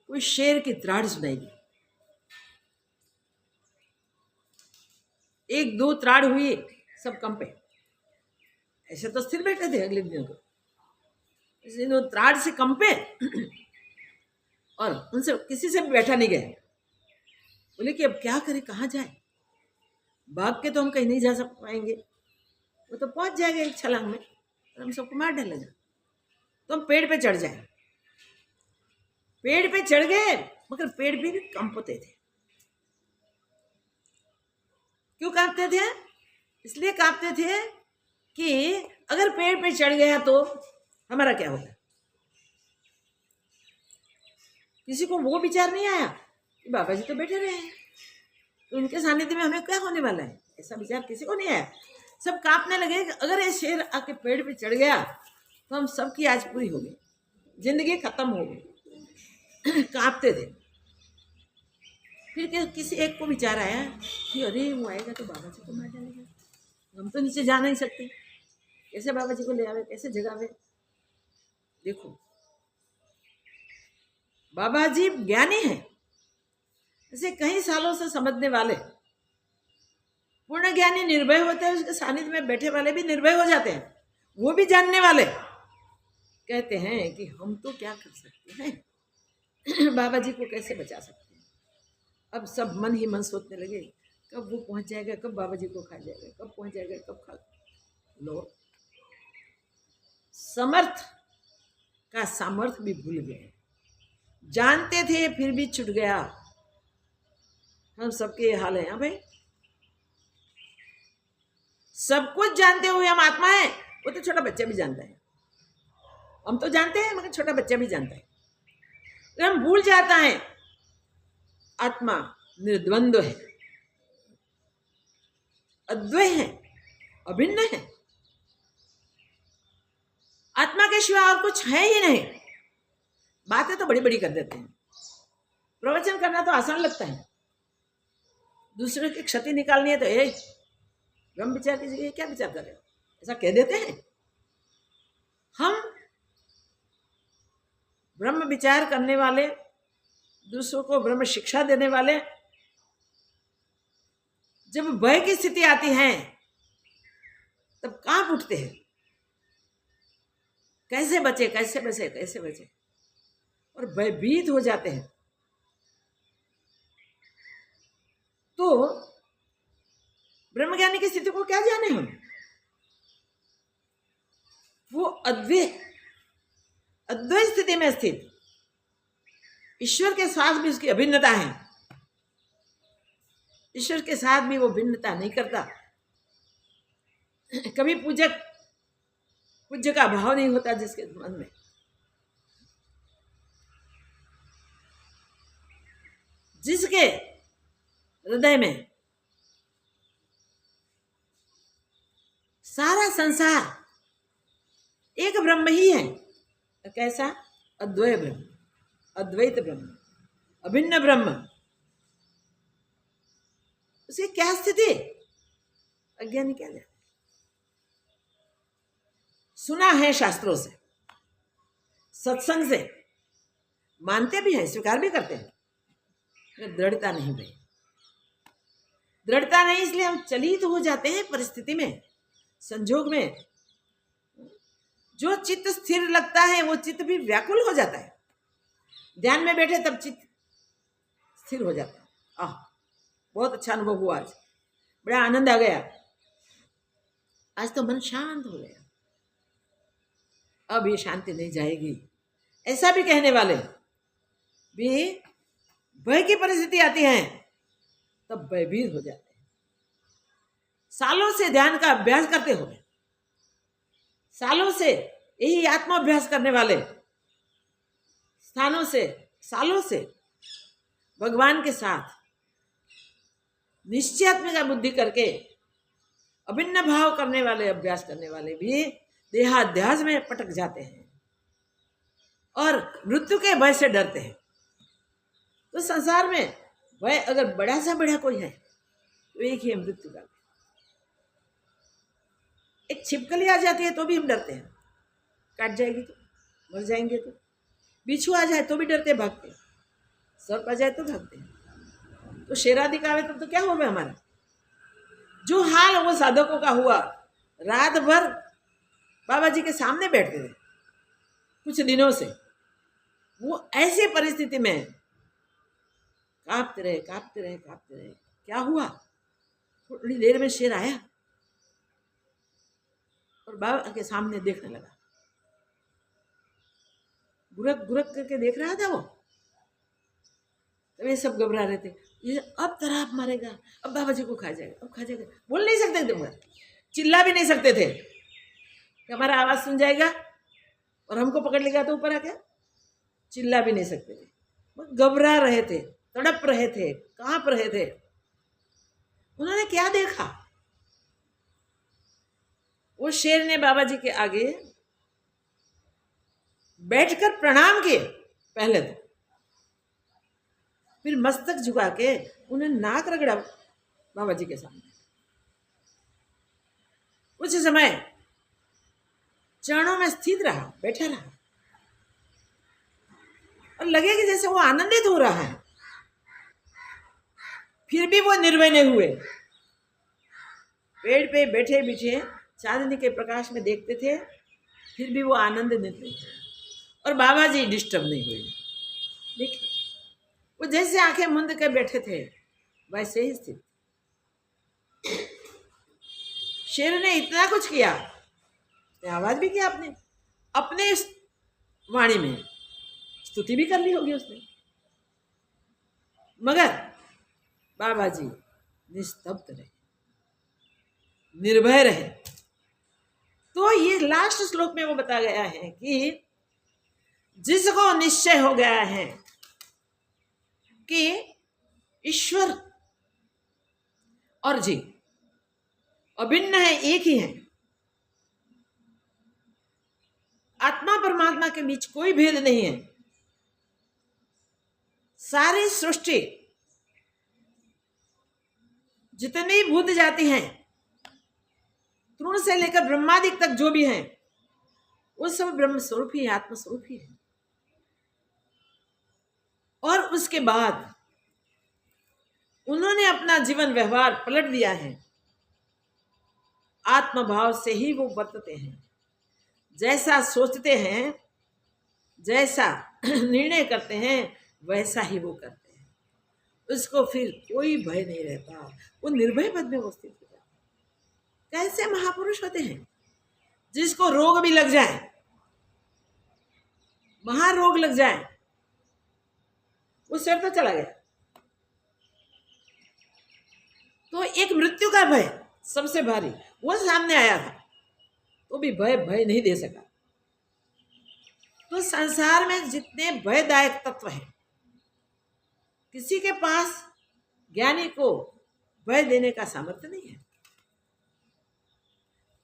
कोई शेर की त्राड़ सुनाई दी। एक दो त्राड़ हुई, सब कंपे। ऐसे तो स्थिर बैठे थे अगले दिनों को, इसलिए वो त्राड़ से कंपे और उनसे किसी से भी बैठा नहीं गया। बोले कि अब क्या करें, कहाँ जाए, भाग के तो हम कहीं नहीं जा सक पाएंगे, वो तो पहुंच जाएगा एक छलांग में और हम सबको मार डालेगा, तो हम पेड़ पे चढ़ जाए। पेड़ पे चढ़ गए, मगर पेड़ भी कंपते थे। क्यों कांपते थे? इसलिए कांपते थे कि अगर पेड़ पे चढ़ गया तो हमारा क्या होगा। किसी को वो विचार नहीं आया कि बाबा जी तो बैठे रहे हैं, तो उनके सानिध्य में हमें क्या होने वाला है, ऐसा विचार किसी को नहीं आया। सब कांपने लगे कि अगर ये शेर आके पेड़ पे चढ़ गया तो हम सबकी आज पूरी हो गई, जिंदगी खत्म हो गई। कांपते थे। फिर किसी एक को विचार आया कि अरे वो आएगा तो बाबा जी को मार डालेगा, हम तो नीचे जा नहीं सकते, कैसे बाबा जी को ले आवे, कैसे जगावे। देखो बाबा जी ज्ञानी हैं, ऐसे कई सालों से समझने वाले पूर्ण ज्ञानी निर्भय होते हैं, उसके सानिध्य में बैठे वाले भी निर्भय हो जाते हैं। वो भी जानने वाले कहते हैं कि हम तो क्या कर सकते हैं, बाबा जी को कैसे बचा सकते हैं। अब सब मन ही मन सोचने लगे कब वो पहुंच जाएगा, कब बाबा जी को खा जाएगा, कब पहुंच जाएगा, कब खा लो। समर्थ का सामर्थ्य भी भूल गए, जानते थे फिर भी छूट गया। हम सबके ये हाल है। हाँ भाई, सब कुछ जानते हुए हम आत्मा है, वो तो छोटा बच्चा भी जानता है। हम तो जानते हैं मगर छोटा बच्चा भी जानता है। तो हम भूल जाता है आत्मा निर्द्वंद्व है, अद्वय है, अभिन्न है। आत्मा के सिवा और कुछ है ही नहीं। बातें तो बड़ी बड़ी कर देते हैं, प्रवचन करना तो आसान लगता है, दूसरे की क्षति निकालनी है तो ये ब्रह्म विचार की जगह क्या विचार कर रहे हो, ऐसा कह देते हैं। हम ब्रह्म विचार करने वाले, दूसरों को ब्रह्म शिक्षा देने वाले, जब भय की स्थिति आती है तब कांप उठते हैं, कैसे बचे, कैसे बचे, कैसे बचे, और भयभीत हो जाते हैं। तो ब्रह्मज्ञानी की स्थिति को क्या जाने हम, वो अद्वैत स्थिति में स्थित, ईश्वर के साथ भी उसकी अभिन्नता है, ईश्वर के साथ भी वो भिन्नता नहीं करता। कभी पूज्य का भाव नहीं होता जिसके मन में, जिसके हृदय में सारा संसार एक ब्रह्म ही है। कैसा? अद्वय ब्रह्म। अद्वैत ब्रह्म, अभिन्न ब्रह्म, उसकी क्या स्थिति? अज्ञानी क्या जाने। सुना है शास्त्रों से, सत्संग से, मानते भी हैं, स्वीकार भी करते हैं, मगर दृढ़ता नहीं भाई। दृढ़ता नहीं, इसलिए हम चलित हो जाते हैं परिस्थिति में, संजोग में। जो चित्त स्थिर लगता है वो चित्त भी व्याकुल हो जाता है। ध्यान में बैठे तब चित्त स्थिर हो जाता है। बहुत अच्छा अनुभव हुआ, आज बड़ा आनंद आ गया, आज तो मन शांत हो गया, अब ये शांति नहीं जाएगी। ऐसा भी कहने वाले भी भय की परिस्थिति आती है तब भयभीत हो जाते हैं। सालों से ध्यान का अभ्यास करते हुए, सालों से यही आत्माभ्यास करने वाले, सालों से भगवान के साथ निश्चयात्मिका बुद्धि करके अभिन्न भाव करने वाले, अभ्यास करने वाले भी देहाध्यास में पटक जाते हैं और मृत्यु के भय से डरते हैं। तो संसार में भय अगर बड़ा सा बड़ा कोई है तो एक ही है, मृत्यु का। एक छिपकली आ जाती है तो भी हम डरते हैं, काट जाएगी तो, मर जाएंगे तो। बिच्छू आ जाए तो भी डरते भागते, सर्प आ जाए तो भागते हैं। तो शेर आदि का आवे तो क्या होगा हमारा? जो हाल वो साधकों का हुआ, रात भर बाबा जी के सामने बैठते थे कुछ दिनों से। वो ऐसी परिस्थिति में कांपते रहे। क्या हुआ? थोड़ी देर में शेर आया और बाबा के सामने देखने लगा, गुरक करके देख रहा था वो। तब ये सब घबरा रहे थे, ये अब तराप मारेगा, अब बाबा जी को खा जाएगा, अब खा जाएगा। बोल नहीं सकते थे, मगर चिल्ला भी नहीं सकते थे कि हमारा आवाज सुन जाएगा और हमको पकड़ लेगा तो ऊपर आके। चिल्ला भी नहीं सकते थे, घबरा रहे थे, तड़प रहे थे, कांप रहे थे। उन्होंने क्या देखा? वो शेर ने बाबा जी के आगे बैठकर प्रणाम किए पहले तो, फिर मस्तक झुका के उन्हें नाक रगड़ा बाबा जी के सामने। कुछ समय चरणों में स्थित रहा, बैठा रहा और लगे कि जैसे वो आनंदित हो रहा है। फिर भी वो निर्भय नहीं हुए, पेड़ पे बैठे बिठे चांदनी के प्रकाश में देखते थे, फिर भी वो आनंदित थे और बाबा जी डिस्टर्ब नहीं हुए। देखिए, वो जैसे आंखें मूंद के बैठे थे वैसे ही स्थित। शेर ने इतना कुछ किया, आवाज भी किया, अपने वाणी में स्तुति भी कर ली होगी उसने, मगर बाबा जी निस्तब्ध रहे, निर्भय रहे। तो ये लास्ट श्लोक में वो बता गया है कि जिसको निश्चय हो गया है कि ईश्वर और जीव अभिन्न है, एक ही है, आत्मा परमात्मा के बीच कोई भेद नहीं है। सारी सृष्टि जितनी भूत जाति हैं, तृण से लेकर ब्रह्मादिक तक जो भी हैं, वो सब ब्रह्म स्वरूप ही है, आत्म स्वरूप ही है। और उसके बाद उन्होंने अपना जीवन व्यवहार पलट दिया है, आत्मभाव से ही वो बरतते हैं। जैसा सोचते हैं, जैसा निर्णय करते हैं, वैसा ही वो करते हैं। उसको फिर कोई भय नहीं रहता, वो निर्भय पद में स्थित हो जाता। कैसे महापुरुष होते हैं? जिसको रोग भी लग जाए, महारोग लग जाए, वो सिर तो चला गया। तो एक मृत्यु का भय सबसे भारी वो सामने आया था, तो भी भय नहीं दे सका। तो संसार में जितने भयदायक तत्व हैं, किसी के पास ज्ञानी को भय देने का सामर्थ्य नहीं है।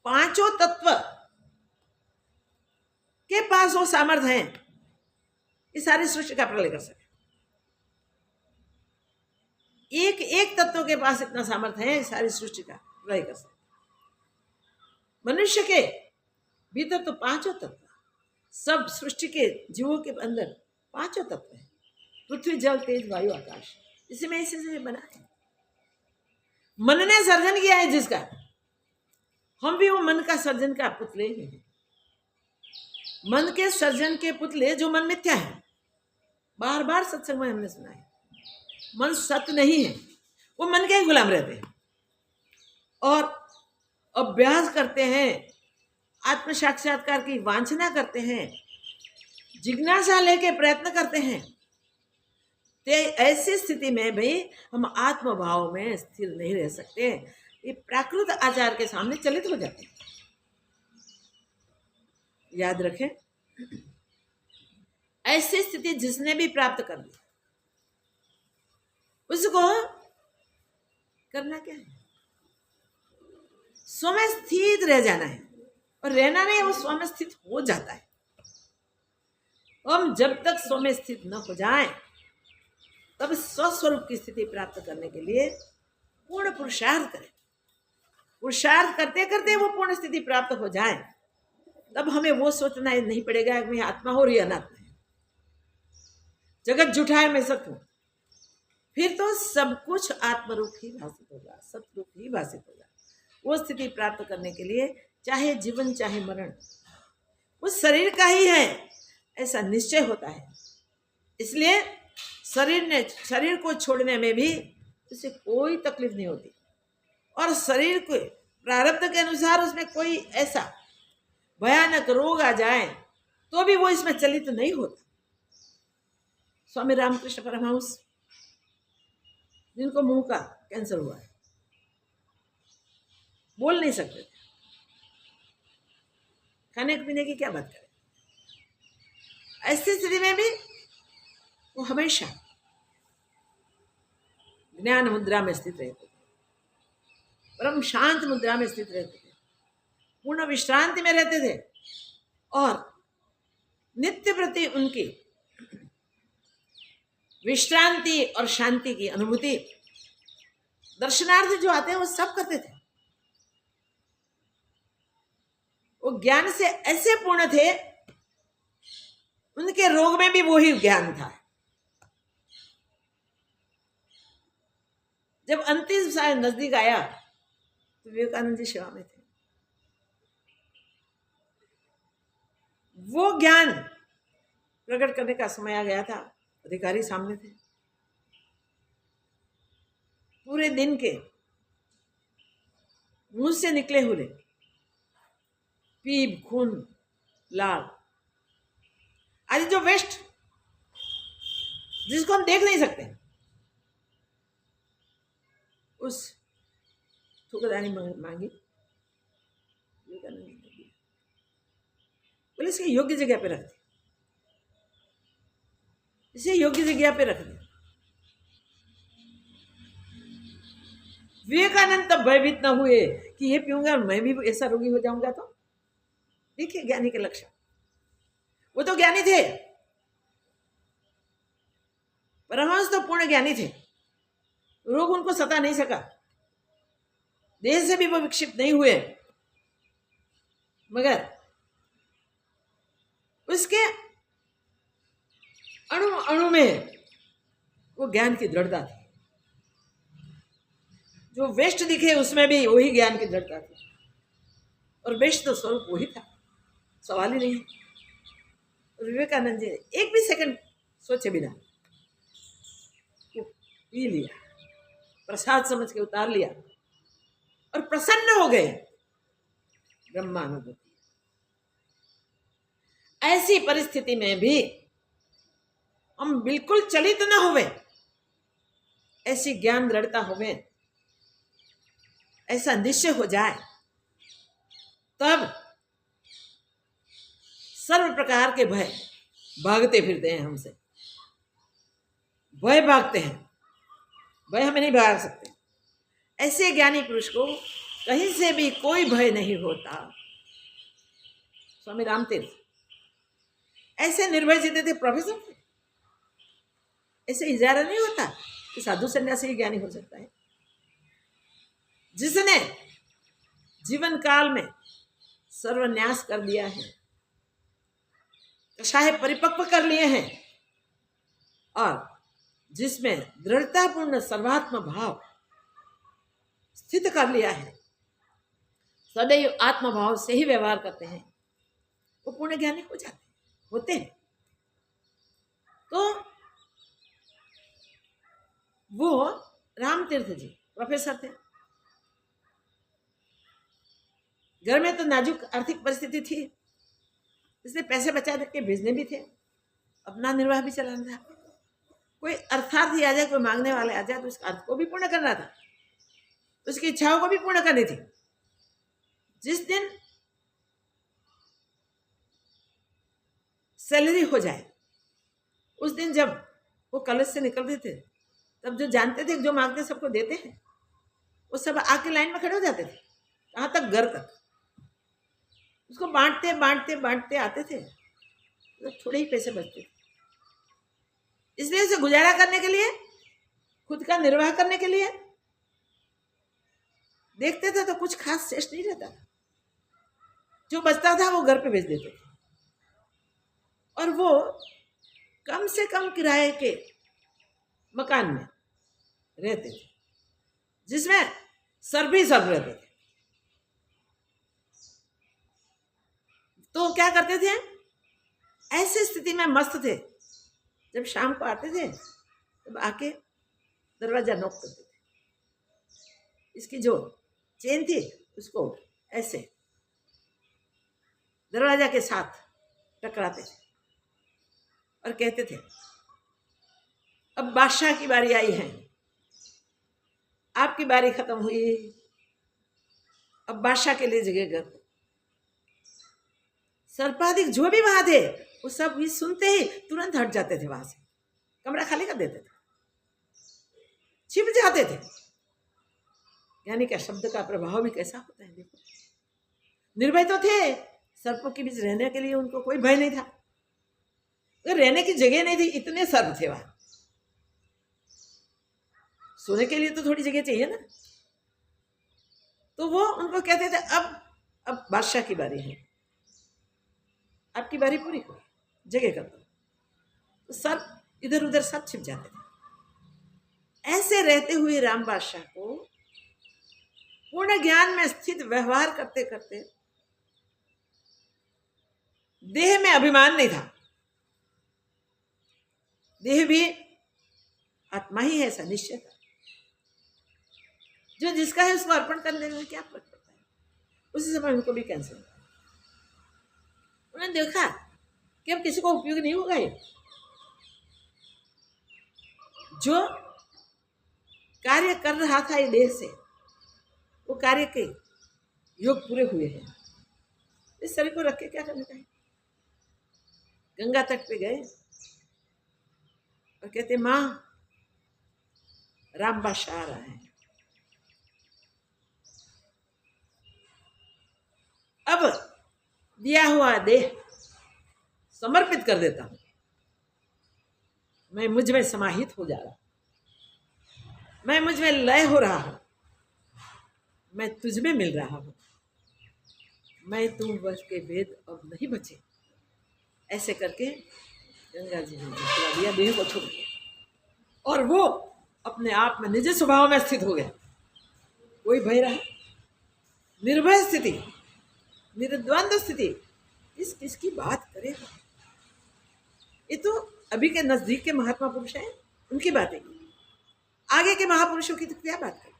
पांचों तत्व के पास वो सामर्थ्य है इस सारी सृष्टि का प्रलय कर सके। एक एक तत्व के पास इतना सामर्थ्य है इस सारी सृष्टि का प्रलय कर सके। मनुष्य के भीतर तो पांचों तत्व, सब सृष्टि के जीवों के अंदर पांचों तत्व है, पृथ्वी जल तेज वायु आकाश, इसी में इसी से बना है। मन ने सर्जन किया है जिसका, हम भी वो मन का सर्जन का पुतले ही हैं। मन के सर्जन के पुतले जो मन मिथ्या है, बार बार सत्संग में हमने सुना है, मन सत्य नहीं है, वो मन के गुलाम रहते हैं और अभ्यास करते हैं, आत्म साक्षात्कार की वांछना करते हैं, जिज्ञासा लेके प्रयत्न करते हैं। तो ऐसी स्थिति में भी हम आत्म भाव में स्थिर नहीं रह सकते, ये प्राकृत आचार के सामने चलित हो जाते हैं। याद रखें, ऐसी स्थिति जिसने भी प्राप्त कर ली उसको करना क्या है, स्व में स्थित रह जाना है, और रहना नहीं, वो स्व में स्थित हो जाता है। हम जब तक स्व में स्थित न हो जाए तब स्वस्वरूप की स्थिति प्राप्त करने के लिए पूर्ण पुरुषार्थ करें। पुरुषार्थ करते करते वो पूर्ण स्थिति प्राप्त हो जाए, तब हमें वो सोचना नहीं पड़ेगा कि मैं आत्मा हो रही अनात्मा है, जगत झूठा है मैं सत्य हूं। फिर तो सब कुछ आत्मरूप ही भाषित होगा, सतरूप ही भाषित होगा। वो स्थिति प्राप्त करने के लिए चाहे जीवन चाहे मरण उस शरीर का ही है, ऐसा निश्चय होता है। इसलिए शरीर को छोड़ने में भी उसे कोई तकलीफ नहीं होती, और शरीर को प्रारब्ध के अनुसार उसमें कोई ऐसा भयानक रोग आ जाए तो भी वो इसमें चलित नहीं होता। स्वामी रामकृष्ण परमहंस, जिनको मुंह का कैंसर हुआ है, बोल नहीं सकते थे, खाने पीने की क्या बात करें, ऐसी स्थिति में भी वो हमेशा ज्ञान मुद्रा में स्थित रहते थे, परम शांत मुद्रा में स्थित रहते थे, पूर्ण विश्रांति में रहते थे, और नित्य प्रति उनकी विश्रांति और शांति की अनुभूति दर्शनार्थी जो आते हैं वो सब करते थे। वो ज्ञान से ऐसे पूर्ण थे, उनके रोग में भी वही ज्ञान था। जब अंतिम समय नजदीक आया तो विवेकानंद जी सेवा में थे। वो ज्ञान प्रकट करने का समय आ गया था, अधिकारी सामने थे, पूरे दिन के मुंह से निकले हुए पीप, खून, लाल आदि जो वेस्ट जिसको हम देख नहीं सकते, उस ठुकरानी मांगी, बोले इसके योग्य जगह पे रख दे, इसे योग्य जगह पे रख दे। विवेकानंद तब भयभीत न हुए कि ये पीऊंगा मैं भी ऐसा रोगी हो जाऊंगा। तो देखिए ज्ञानी के लक्षण, वो तो ज्ञानी थे, परमहंस तो पूर्ण ज्ञानी थे, रोग उनको सता नहीं सका, देह से भी वो विक्षिप्त नहीं हुए, मगर उसके अणु अणु में वो ज्ञान की दृढ़ता थी। जो वेस्ट दिखे उसमें भी वही ज्ञान की दृढ़ता थी, और वेस्ट तो स्वरूप वही था, सवाल ही नहीं। विवेकानंद जी ने एक भी सेकंड सोचे बिना पी लिया, प्रसाद समझ के उतार लिया और प्रसन्न हो गए, ब्रह्मानुभूति। ऐसी परिस्थिति में भी हम बिल्कुल चलित न होवे, ऐसी ज्ञान दृढ़ता होवे, ऐसा निश्चय हो जाए, तब सर्व प्रकार के भय भागते फिरते हैं हमसे, भय भागते हैं, भय हमें नहीं भाग सकते। ऐसे ज्ञानी पुरुष को कहीं से भी कोई भय नहीं होता। स्वामी रामतीर्थ ऐसे निर्भय जीते थे, प्रोफेसर थे, ऐसे इजारा नहीं होता कि साधु सन्यासी ही ज्ञानी हो सकता है। जिसने जीवन काल में सर्वन्यास कर दिया है, कषाय परिपक्व कर लिए हैं और जिसमें दृढ़तापूर्ण सर्वात्म भाव स्थित कर लिया है, सदैव आत्मभाव से ही व्यवहार करते हैं, वो पूर्ण ज्ञानी हो जाते होते हैं। तो वो राम तीर्थ जी प्रोफेसर थे। घर में तो नाजुक आर्थिक परिस्थिति थी, इसलिए पैसे बचा के भेजने भी थे, अपना निर्वाह भी चलाना था। कोई अर्थार्थी आ जाए, कोई मांगने वाले आ जाए तो उसका अर्थ को भी पूर्ण करना था, उसकी इच्छाओं को भी पूर्ण करनी थी। जिस दिन सैलरी हो जाए, उस दिन जब वो कॉलेज से निकलते थे, तब जो जानते थे जो मांगते सबको देते हैं, वो सब आके लाइन में खड़े हो जाते थे, कहाँ तक, घर तक। उसको बांटते बांटते बांटते आते थे, तो थोड़े ही पैसे बचते थे। इसलिए उसे गुजारा करने के लिए, खुद का निर्वाह करने के लिए देखते थे तो कुछ खास शेष नहीं रहता था। जो बचता था वो घर पे भेज देते थे, और वो कम से कम किराए के मकान में रहते थे, जिसमें सर्व ही सर्व रहते थे। तो क्या करते थे, ऐसी स्थिति में मस्त थे, जब शाम को आते थे तब आके दरवाजा नॉक करते थे। इसकी जो चेन थी उसको ऐसे दरवाजा के साथ टकराते थे और कहते थे, अब बादशाह की बारी आई है, आपकी बारी खत्म हुई, अब बादशाह के लिए जगह कर। सर्पाधिक जो भी वहां थे वो सब भी सुनते ही तुरंत हट जाते थे, वहां से कमरा खाली कर देते थे, छिप जाते थे। यानी क्या शब्द का प्रभाव भी कैसा होता है, देखो। निर्भय तो थे, सर्पों के बीच रहने के लिए उनको कोई भय नहीं था, अगर रहने की जगह नहीं थी, इतने सर्प थे वहां, सोने के लिए तो थोड़ी जगह चाहिए ना। तो वो उनको कहते थे, अब बादशाह की बारी है, आपकी बारी पूरी हो, जगह कर दो। तो सर्प इधर उधर सब छिप जाते थे। ऐसे रहते हुए राम बादशाह को पूर्ण ज्ञान में स्थित व्यवहार करते करते देह में अभिमान नहीं था। देह भी आत्मा ही है, ऐसा निश्चय था। जो जिसका है उसको अर्पण करने में क्या फर्क पड़ता है। उसी समय उनको भी कैंसर हुआ। उन्होंने देखा कि अब किसी को उपयोग नहीं होगा, ये जो कार्य कर रहा था ये देह से, वो कार्य के योग पूरे हुए हैं। इस शरीर को रख के क्या करना है। गंगा तट पे गए और कहते, माँ राम बादशाह आ रहा है, अब दिया हुआ देह समर्पित कर देता हूं। मैं मुझ में समाहित हो जा रहा हूं, मैं मुझ में लय हो रहा हूं, मैं तुझ में मिल रहा हूं, मैं तुम वश के भेद अब नहीं बचे। ऐसे करके गंगा जी ने निकला दिया, देह को छोड़ दिया, और वो अपने आप में निज स्वभाव में स्थित हो गया। कोई भय रहा, निर्भय स्थिति, निर्द्वंद स्थिति। किसकी बात करेगा। ये तो अभी के नजदीक के महात्मा पुरुष हैं, उनकी बातें। आगे के महापुरुषों की तो क्या बात करें,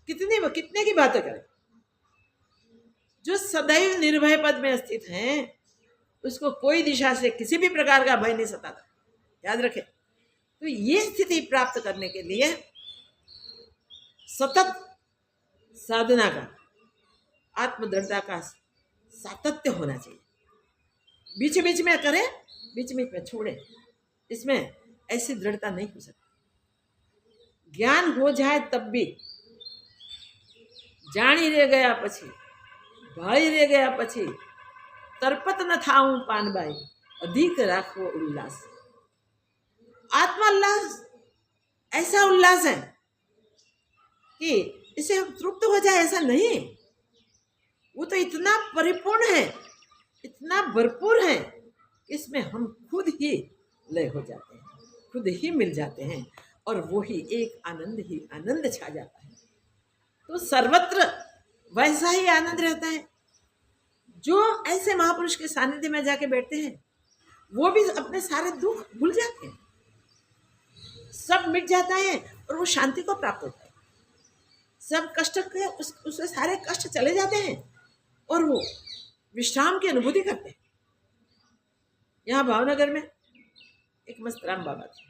कितने की बातें करें। जो सदैव निर्भय पद में स्थित हैं, उसको कोई दिशा से किसी भी प्रकार का भय नहीं सताता, याद रखें। तो ये स्थिति प्राप्त करने के लिए सतत साधना का, आत्मदृढ़ता का सातत्य होना चाहिए। बीच बीच में करें, बीच बीच में छोड़े, इसमें ऐसी दृढ़ता नहीं हो सकती। ज्ञान हो जाए तब भी जानी रह गया पछी, भाई रह गया पछी, तरपत न थाऊं पानबाई, अधिक राखो उल्लास। आत्मोल्लास ऐसा उल्लास है कि इसे हम तृप्त हो जाए, ऐसा नहीं। वो तो इतना परिपूर्ण है, इतना भरपूर है, इसमें हम खुद ही लय हो जाते हैं, खुद ही मिल जाते हैं, और वो ही एक आनंद ही आनंद छा जाता है। तो सर्वत्र वैसा ही आनंद रहता है। जो ऐसे महापुरुष के सानिध्य में जाके बैठते हैं, वो भी अपने सारे दुख भूल जाते हैं, सब मिट जाता है, और वो शांति को प्राप्त होता है। सब कष्ट के उससे सारे कष्ट चले जाते हैं, और वो विश्राम की अनुभूति करते हैं। यहाँ भावनगर में एक मस्तराम बाबा थे,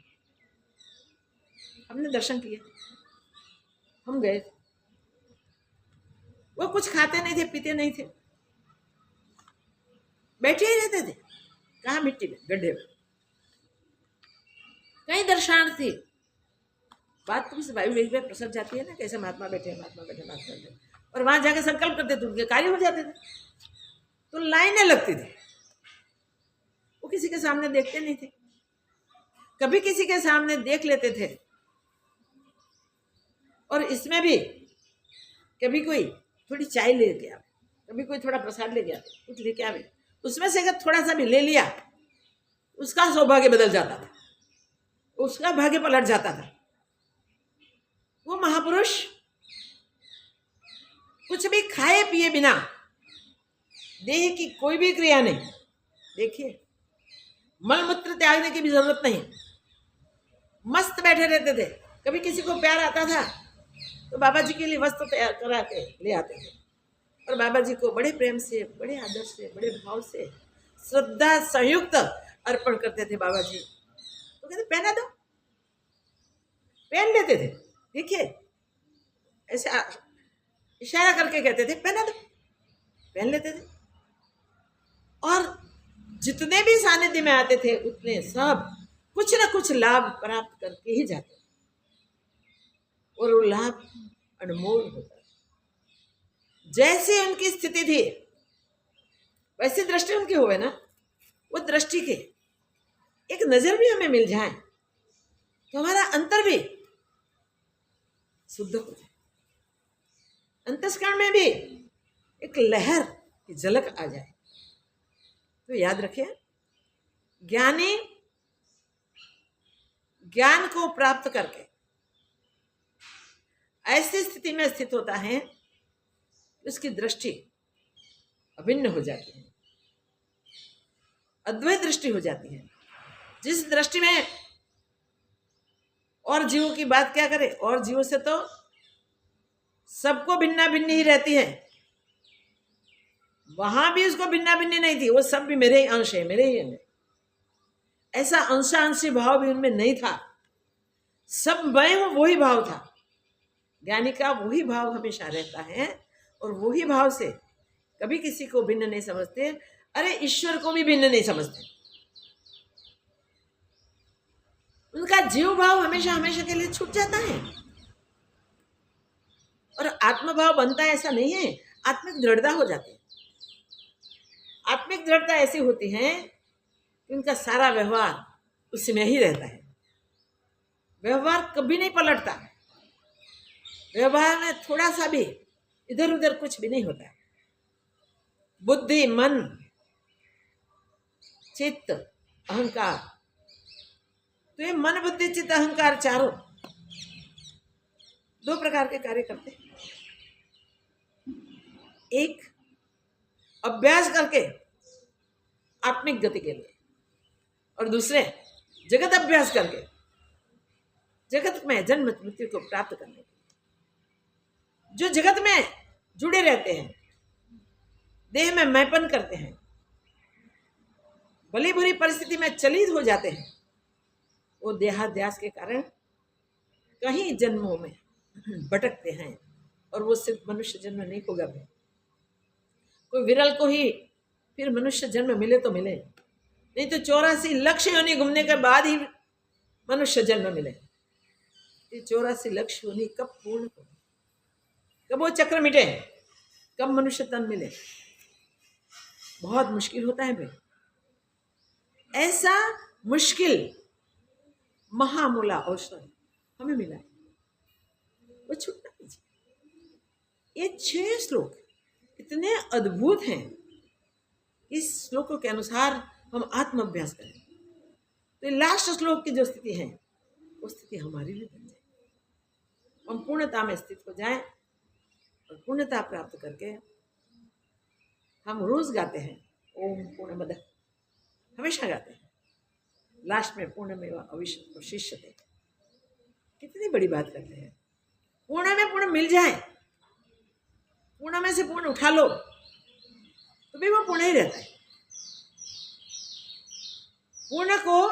हमने दर्शन किए, हम गए। वो कुछ खाते नहीं थे, पीते नहीं थे, बैठे ही रहते थे। कहाँ? मिट्टी में, गड्ढे में। कहीं दर्शनार्थी बात तो वायु वेग में प्रसर जाती है ना, कैसे महात्मा बैठे, महात्मा बैठे, महात्मा बैठे, और वहां जाके संकल्प करते थे, उनके कार्य हो जाते थे। तो लाइनें लगती थी, वो किसी के सामने देखते नहीं थे, कभी किसी के सामने देख लेते थे। और इसमें भी कभी कोई थोड़ी चाय ले गया, कभी कोई थोड़ा प्रसाद ले गया, कुछ लेके आवे, उसमें से अगर थोड़ा सा भी ले लिया, उसका सौभाग्य बदल जाता था, उसका भाग्य पलट जाता था। वो महापुरुष कुछ भी खाए पिए बिना, देह की कोई भी क्रिया नहीं, देखिए मल मूत्र त्यागने की भी जरूरत नहीं, मस्त बैठे रहते थे। कभी किसी को प्यार आता था तो बाबा जी के लिए वस्त्र तैयार करा के ले आते थे, और बाबा जी को बड़े प्रेम से, बड़े आदर से, बड़े भाव से, श्रद्धा संयुक्त अर्पण करते थे बाबा जी। तो कहते पहना दो, पहन लेते थे। देखिए ऐसे इशारा करके कहते थे पहना दो, पहन लेते थे। और जितने भी सानिध्य में आते थे, उतने सब कुछ न कुछ लाभ प्राप्त करके ही जाते, और वो लाभ अनमोल होता। जैसे उनकी स्थिति थी वैसी दृष्टि उनकी होवे ना, वो दृष्टि के एक नजर भी हमें मिल जाए तो हमारा अंतर भी शुद्ध हो जाए, अंतस्करण में भी एक लहर की झलक आ जाए। तो याद रखिए, ज्ञानी ज्ञान को प्राप्त करके ऐसी स्थिति में स्थित होता है, उसकी दृष्टि अभिन्न हो जाती है, अद्वैत दृष्टि हो जाती है। जिस दृष्टि में और जीवों की बात क्या करें, और जीवों से तो सबको भिन्ना भिन्न ही रहती है, वहां भी उसको भिन्ना भिन्न नहीं थी, वो सब भी मेरे ही अंश है, मेरे ही अंश। ऐसा अंशांशी भाव भी उनमें नहीं था, सब मैं हूं वही भाव था। ज्ञानी का वही भाव हमेशा रहता है, और वही भाव से कभी किसी को भिन्न नहीं समझते, अरे ईश्वर को भी भिन्न नहीं समझते। उनका जीव भाव हमेशा हमेशा के लिए छूट जाता है, और आत्म भाव बनता है ऐसा नहीं है, आत्मिक दृढ़ता हो जाती है। आत्मिक दृढ़ता ऐसी होती है कि उनका सारा व्यवहार उसी में ही रहता है, व्यवहार कभी नहीं पलटता, व्यवहार में थोड़ा सा भी इधर उधर कुछ भी नहीं होता है। बुद्धि, मन, चित्त, अहंकार, तो ये मन, बुद्धि, चित्त, अहंकार चारों दो प्रकार के कार्य करते हैं। एक अभ्यास करके आत्मिक गति के लिए, और दूसरे जगत अभ्यास करके जगत में जन्म मृत्यु को प्राप्त करने के लिए। जो जगत में जुड़े रहते हैं, देह में मैपन करते हैं, भली बुरी परिस्थिति में चलित हो जाते हैं, वो देहाध्यास के कारण कहीं जन्मों में भटकते हैं, और वो सिर्फ मनुष्य जन्म नहीं होगा भी, कोई विरल को ही फिर मनुष्य जन्म मिले तो मिले, नहीं तो 84 लक्ष्य योनि घूमने के बाद ही मनुष्य जन्म मिले। 84 लक्ष्य योनि कब पूर्ण हो, कब वो चक्र मिटे, कब मनुष्य तन मिले, बहुत मुश्किल होता है भाई। ऐसा मुश्किल महामूला औषध हमें मिला है, वो छूटना नहीं चाहिए। ये 6 श्लोक इतने अद्भुत हैं। इस श्लोकों के अनुसार हम आत्म अभ्यास करें तो लास्ट श्लोक की जो स्थिति है वो स्थिति हमारी भी बन जाए, हम पूर्णता में स्थित हो जाएं और पूर्णता प्राप्त करके हम रोज गाते हैं ओम पूर्णमद, हमेशा गाते हैं, लास्ट में पूर्णमेव अवशिष्यते। कितनी बड़ी बात करते हैं। पूर्ण में पूर्ण मिल जाए, पूर्ण में से पूर्ण उठा लो तो भी वो पूर्ण ही रहता है। पूर्ण को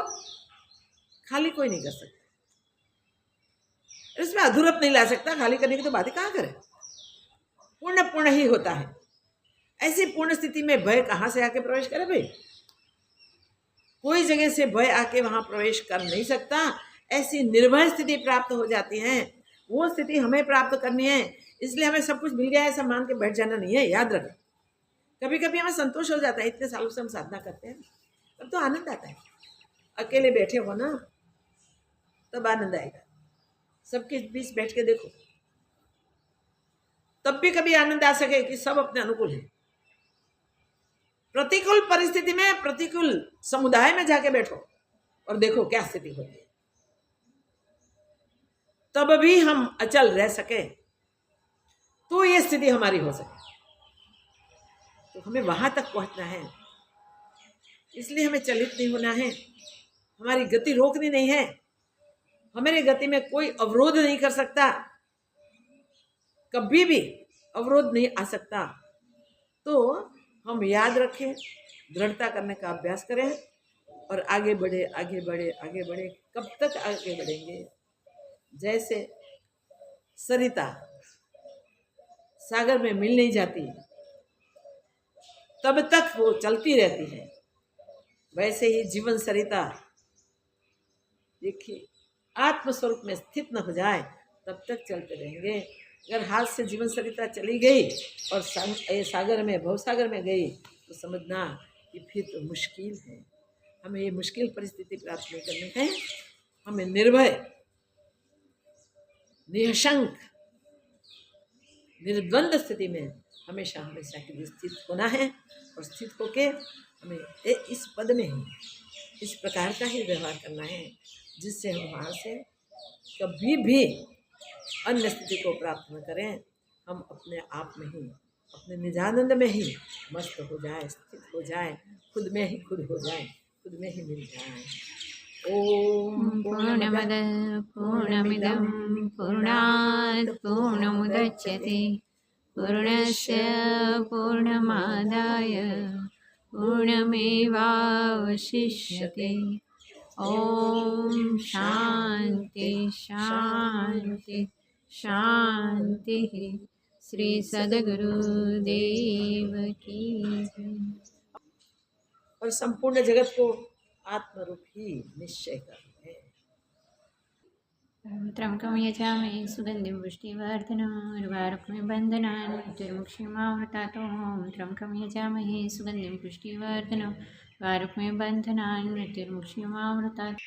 खाली कोई नहीं कर सकता, इसमें अधूरप नहीं ला सकता। खाली करने की तो बात ही कहाँ करे। पूर्ण पूर्ण ही होता है। ऐसी पूर्ण स्थिति में भय कहाँ से आके प्रवेश करे भाई? कोई जगह से भय आके वहां प्रवेश कर नहीं सकता। ऐसी निर्भय स्थिति प्राप्त हो जाती है। वो स्थिति हमें प्राप्त करनी है। इसलिए हमें सब कुछ मिल गया है ऐसा मान के बैठ जाना नहीं है। याद रखें, कभी कभी हमें संतोष हो जाता है, इतने सालों से हम साधना करते हैं, तब तो आनंद आता है। अकेले बैठे हो ना तब आनंद आएगा, सबके बीच बैठ के देखो तब भी कभी आनंद आ सके कि सब अपने अनुकूल है। प्रतिकूल परिस्थिति में, प्रतिकूल समुदाय में जाके बैठो और देखो क्या स्थिति होती है, तब भी हम अचल रह सके तो ये स्थिति हमारी हो सके। तो हमें वहां तक पहुंचना है, इसलिए हमें चलित नहीं होना है। हमारी गति रोकनी नहीं है। हमारी गति में कोई अवरोध नहीं कर सकता, कभी भी अवरोध नहीं आ सकता। तो हम याद रखें, दृढ़ता करने का अभ्यास करें और आगे बढ़े, आगे बढ़े, आगे बढ़े। कब तक आगे बढ़ेंगे? जैसे सरिता सागर में मिल नहीं जाती तब तक वो चलती रहती है, वैसे ही जीवन सरिता देखिए आत्मस्वरूप में स्थित न हो जाए तब तक चलते रहेंगे। अगर हाथ से जीवन सरिता चली गई और सागर में, भवसागर में गई तो समझना कि फिर तो मुश्किल है। हमें ये मुश्किल परिस्थिति प्राप्त नहीं करनी है। हमें निर्भय, निःशंक, निर्द्वंद स्थिति में हमेशा हमेशा के लिए स्थित होना है और स्थित होके हमें इस पद में ही इस प्रकार का ही व्यवहार करना है जिससे हम वहाँ से कभी भी अन्य स्थिति को प्राप्त न करें। हम अपने आप में ही, अपने निजानंद में ही मस्त हो जाए, स्थित हो जाए, खुद में ही खुद हो जाए, खुद में ही मिल जाए। ओम पूर्णमद पूर्णमिदं पूर्णात् पूर्णमुदच्यते पूर्णस्य पूर्णमादाय पूर्णमेवावशिष्यते। ओम शांति शांति शांति। श्री सद्गुरुदेव की जय। और संपूर्ण जगत को आत्मरूप ही निश्चय करना है। त्र्यंबकं यजामहे सुगन्धिं पुष्टिवर्धनम् उर्वारुकमिव बन्धनान् मृत्युर्मुक्षीयमामृतात्। ॐ त्र्यंबकं यजामहे सुगन्धिं पुष्टिवर्धनम् उर्वारुकमिव बन्धनान् मृत्युर्मुक्षीयमामृतात्।